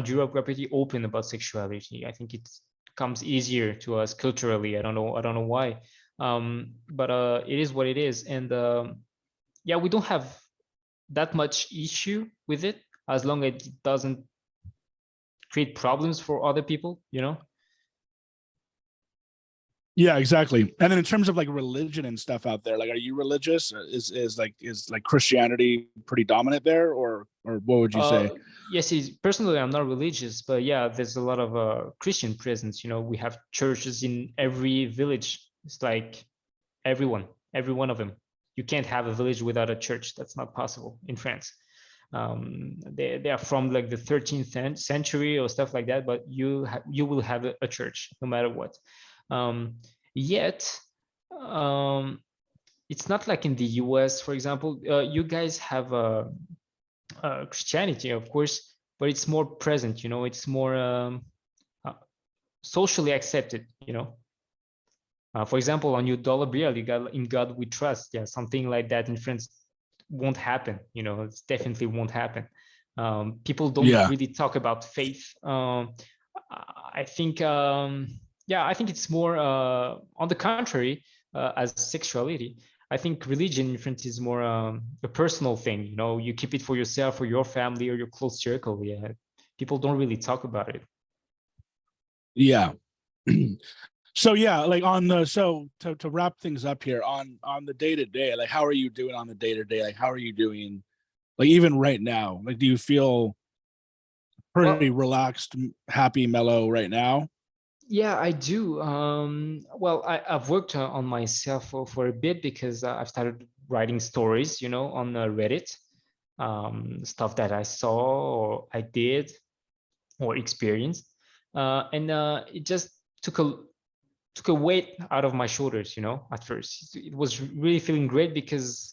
Europe. We're pretty open about sexuality. I think it comes easier to us culturally. I don't know why, but it is what it is, and yeah, we don't have that much issue with it as long as it doesn't create problems for other people. Yeah, exactly. And then in terms of like religion and stuff out there, like, are you religious? Is like Christianity pretty dominant there, or what would you say? Yes, personally, I'm not religious, but yeah, there's a lot of Christian presence. We have churches in every village. It's like everyone, every one of them. You can't have a village without a church. That's not possible in France. They are from like the 13th century or stuff like that, but you will have a church no matter what. Yet, um, it's not like in the US, for example. You guys have Christianity, of course, but it's more present. It's more uh, socially accepted. For example, on your dollar bill, you got "In God We Trust." Yeah, something like that in France won't happen. It definitely won't happen. People don't Yeah. really talk about faith. I think, yeah, I think it's more on the contrary, as sexuality. I think religion in France is more a personal thing. You keep it for yourself or your family or your close circle. Yeah, people don't really talk about it. Yeah. So yeah, like on the so to wrap things up here on the day to day, like how are you doing on the day to day? Like how are you doing? Like even right now, like do you feel pretty Well, relaxed, happy, mellow right now? yeah, I do. Well, I've worked on myself for a bit because I've started writing stories, on Reddit, stuff that I saw or I did or experienced, and it just took a took a weight out of my shoulders. At first, it was really feeling great because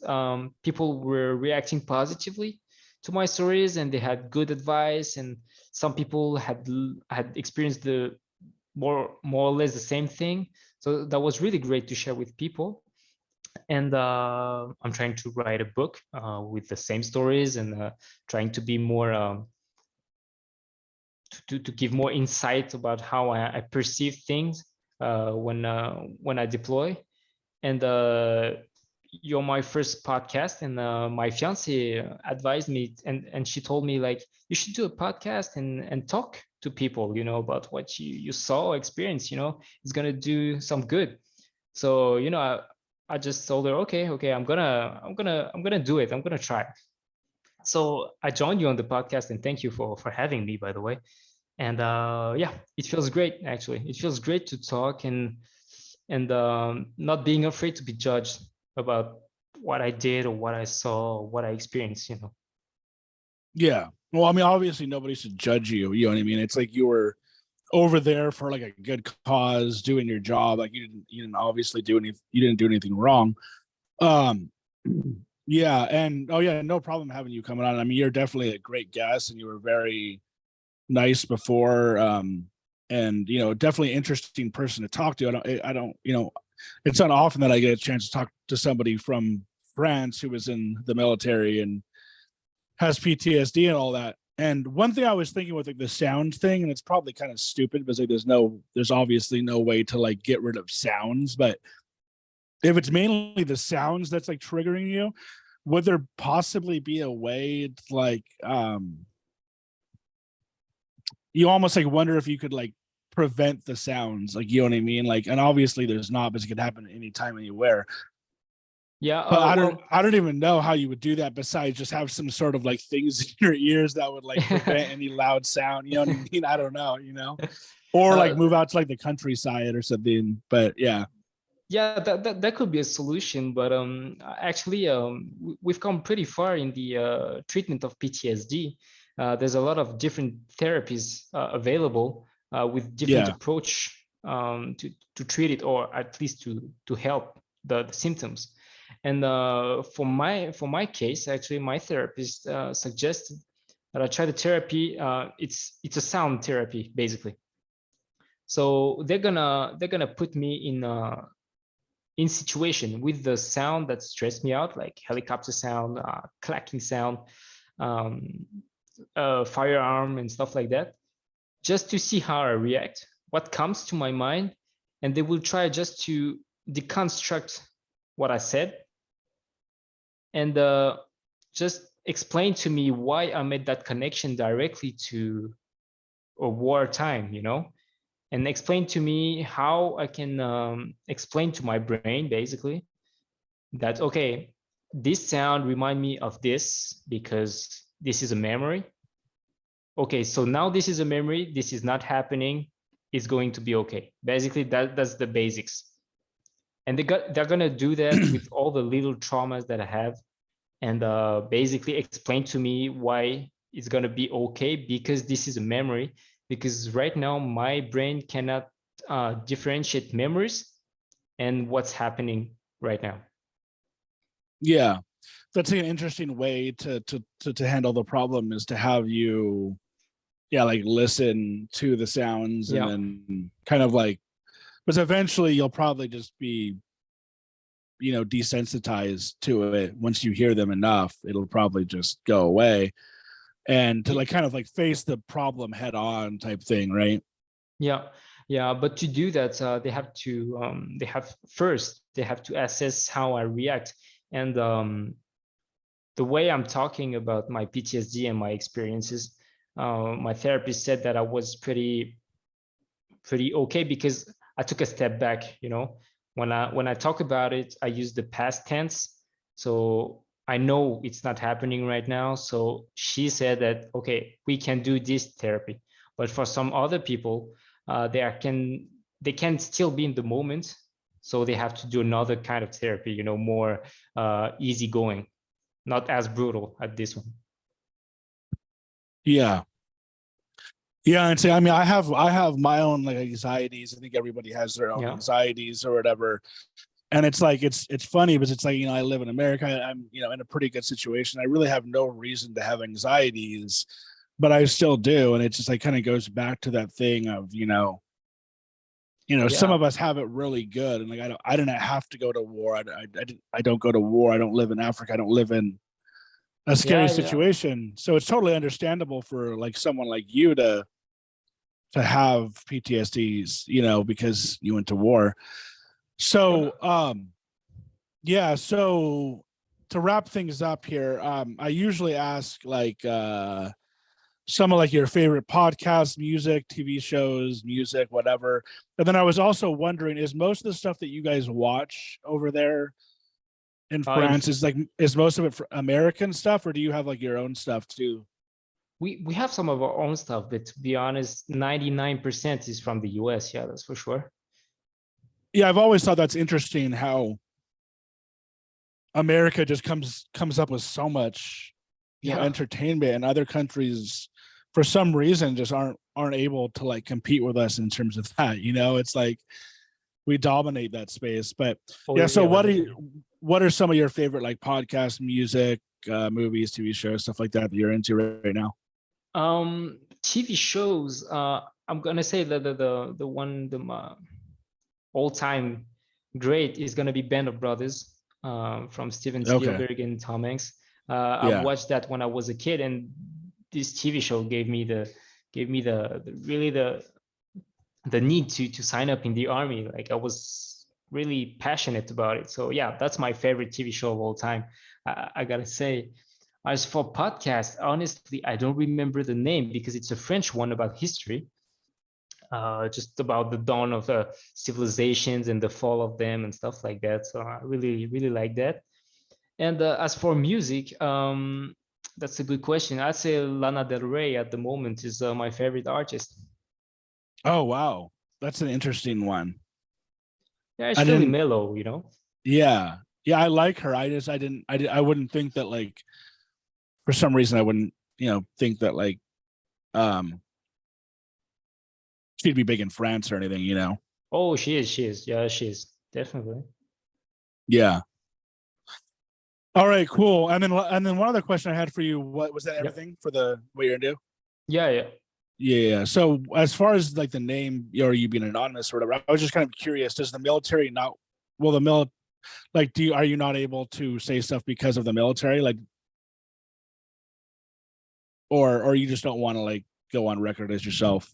people were reacting positively to my stories and they had good advice, and some people had experienced the more or less the same thing. So that was really great to share with people. And I'm trying to write a book with the same stories and trying to be more to give more insight about how I perceive things when I deploy. And you're my first podcast, and my fiance advised me, and she told me, like, you should do a podcast and talk to people, about what you saw or experienced. It's gonna do some good. So I just told her, okay, I'm gonna do it. I'm gonna try. So I joined you on the podcast, and thank you for having me, by the way. And yeah, it feels great. Actually, it feels great to talk and not being afraid to be judged about what I did or what I saw or what I experienced. Yeah. Well, I mean, obviously nobody should judge you. You know what I mean? It's like you were over there for like a good cause, doing your job. Like you didn't obviously do any you didn't do anything wrong. Um yeah, and oh yeah, no problem having you coming on. I mean, you're definitely a great guest and you were very nice before. And definitely interesting person to talk to. I don't, it's not often that I get a chance to talk to somebody from France who was in the military and has PTSD and all that. And one thing I was thinking with like the sound thing, and it's probably kind of stupid because like there's obviously no way to like get rid of sounds, but if it's mainly the sounds that's like triggering you, would there possibly be a way to like you almost like wonder if you could like prevent the sounds, like, you know what I mean? Like, and obviously there's not, because it could happen anytime, anywhere. Yeah. But I don't Well. I don't even know how you would do that besides just have some sort of like things in your ears that would like prevent any loud sound. You know what I mean? I don't know. Or like uh, move out to like the countryside or something. But yeah. yeah, that could be a solution, but actually, we've come pretty far in the treatment of PTSD. There's a lot of different therapies available with different Yeah. approach to treat it, or at least to help the symptoms. And for my case, actually, my therapist suggested that I try the therapy. It's a sound therapy, basically. So they're gonna put me in situation with the sound that stressed me out, like helicopter sound, clacking sound, um, firearm and stuff like that, just to see how I react, what comes to my mind, and they will try just to deconstruct what I said and just explain to me why I made that connection directly to a wartime, and explain to me how I can explain to my brain basically that, okay, this sound remind me of this because this is a memory. Okay, so now this is a memory, this is not happening, it's going to be okay. Basically, that's the basics. And they're gonna do that with all the little traumas that I have, and basically explain to me why it's gonna be okay because this is a memory. Because right now my brain cannot differentiate memories and what's happening right now. Yeah, that's an interesting way to handle the problem, is to have you, yeah, like listen to the sounds and Yeah. then kind of like, because eventually you'll probably just be, desensitized to it. Once you hear them enough, it'll probably just go away, and to like kind of like face the problem head on type thing, right? Yeah, but to do that, they have to assess how I react. And the way I'm talking about my PTSD and my experiences, my therapist said that I was pretty okay because I took a step back. When I talk about it, I use the past tense, so I know it's not happening right now. So she said that, okay, we can do this therapy, but for some other people, they can still be in the moment, so they have to do another kind of therapy, more easygoing, not as brutal at this one. Yeah. Yeah, and say, I mean, I have my own like anxieties. I think everybody has their own Yeah. anxieties or whatever. And it's like it's funny because it's like, I live in America. I'm, in a pretty good situation. I really have no reason to have anxieties, but I still do. And it's just like kind of goes back to that thing of, some Yeah. of us have it really good. And like I didn't have to go to war. I don't go to war. I don't live in Africa. I don't live in a scary Yeah. situation. So it's totally understandable for like someone like you to have PTSDs, because you went to war. So, yeah. So to wrap things up here, I usually ask like some of like your favorite podcasts, music, TV shows, music, whatever. And then I was also wondering, is most of the stuff that you guys watch over there in In France is most of it for American stuff, or do you have like your own stuff too? we have some of our own stuff, but to be honest, 99% is from the US. Yeah, that's for sure. Yeah, I've always thought that's interesting how America just comes up with so much, Yeah. entertainment, and other countries for some reason just aren't able to like compete with us in terms of that. It's like we dominate that space. But yeah, so what are some of your favorite like podcasts, music, movies, TV shows, stuff like that you're into right now? TV shows. I'm gonna say that the one all time great is gonna be Band of Brothers, from Steven Okay. Spielberg and Tom Hanks. I Yeah. watched that when I was a kid, and this TV show gave me the need to sign up in the army. Like I was really passionate about it. So yeah, that's my favorite TV show of all time. I gotta say. As for podcast, honestly, I don't remember the name because it's a French one about history, just about the dawn of civilizations and the fall of them and stuff like that. So I really, really like that. And as for music, that's a good question. I'd say Lana Del Rey at the moment is my favorite artist. Oh wow, that's an interesting one. Yeah, I it's really didn't. mellow. Yeah, yeah, I like her. I wouldn't think that like for some reason I wouldn't think that like um she'd be big in France or anything. Oh, she is. She is. Yeah, she is. Definitely. Yeah. All right, cool. And then one other question I had for you, what was that Yeah. everything for the what you're gonna do? Yeah. Yeah. So as far as like the name or you being anonymous or whatever, I was just kind of curious. Does the military not? Well, like, are you not able to say stuff because of the military, like, or you just don't want to like go on record as yourself?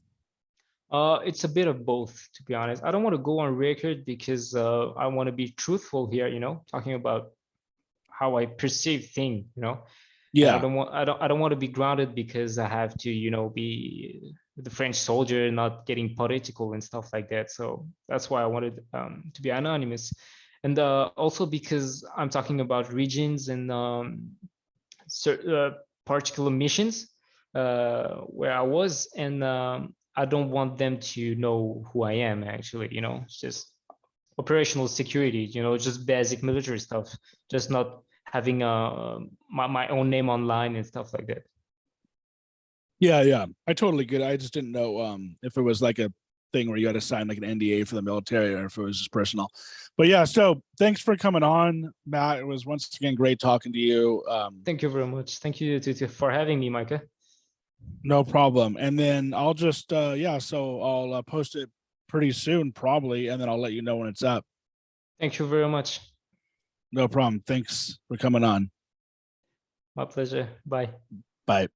It's a bit of both, to be honest. I don't want to go on record because I want to be truthful here, talking about how I perceive thing, and Yeah. I don't want to be grounded because I have to, be the French soldier, not getting political and stuff like that. So that's why I wanted to be anonymous, and also because I'm talking about regions and particular missions where I was, and I don't want them to know who I am. Actually, it's just operational security. Just basic military stuff. Just not having my own name online and stuff like that. Yeah, yeah. I totally get it. I just didn't know if it was like a thing where you had to sign like an NDA for the military or if it was just personal. But yeah, so thanks for coming on, Matt. It was once again great talking to you. Thank you very much. Thank you for having me, Micah. No problem. And then I'll just yeah, so I'll post it pretty soon probably, and then I'll let you know when it's up. Thank you very much. No problem. Thanks for coming on. My pleasure. Bye. Bye.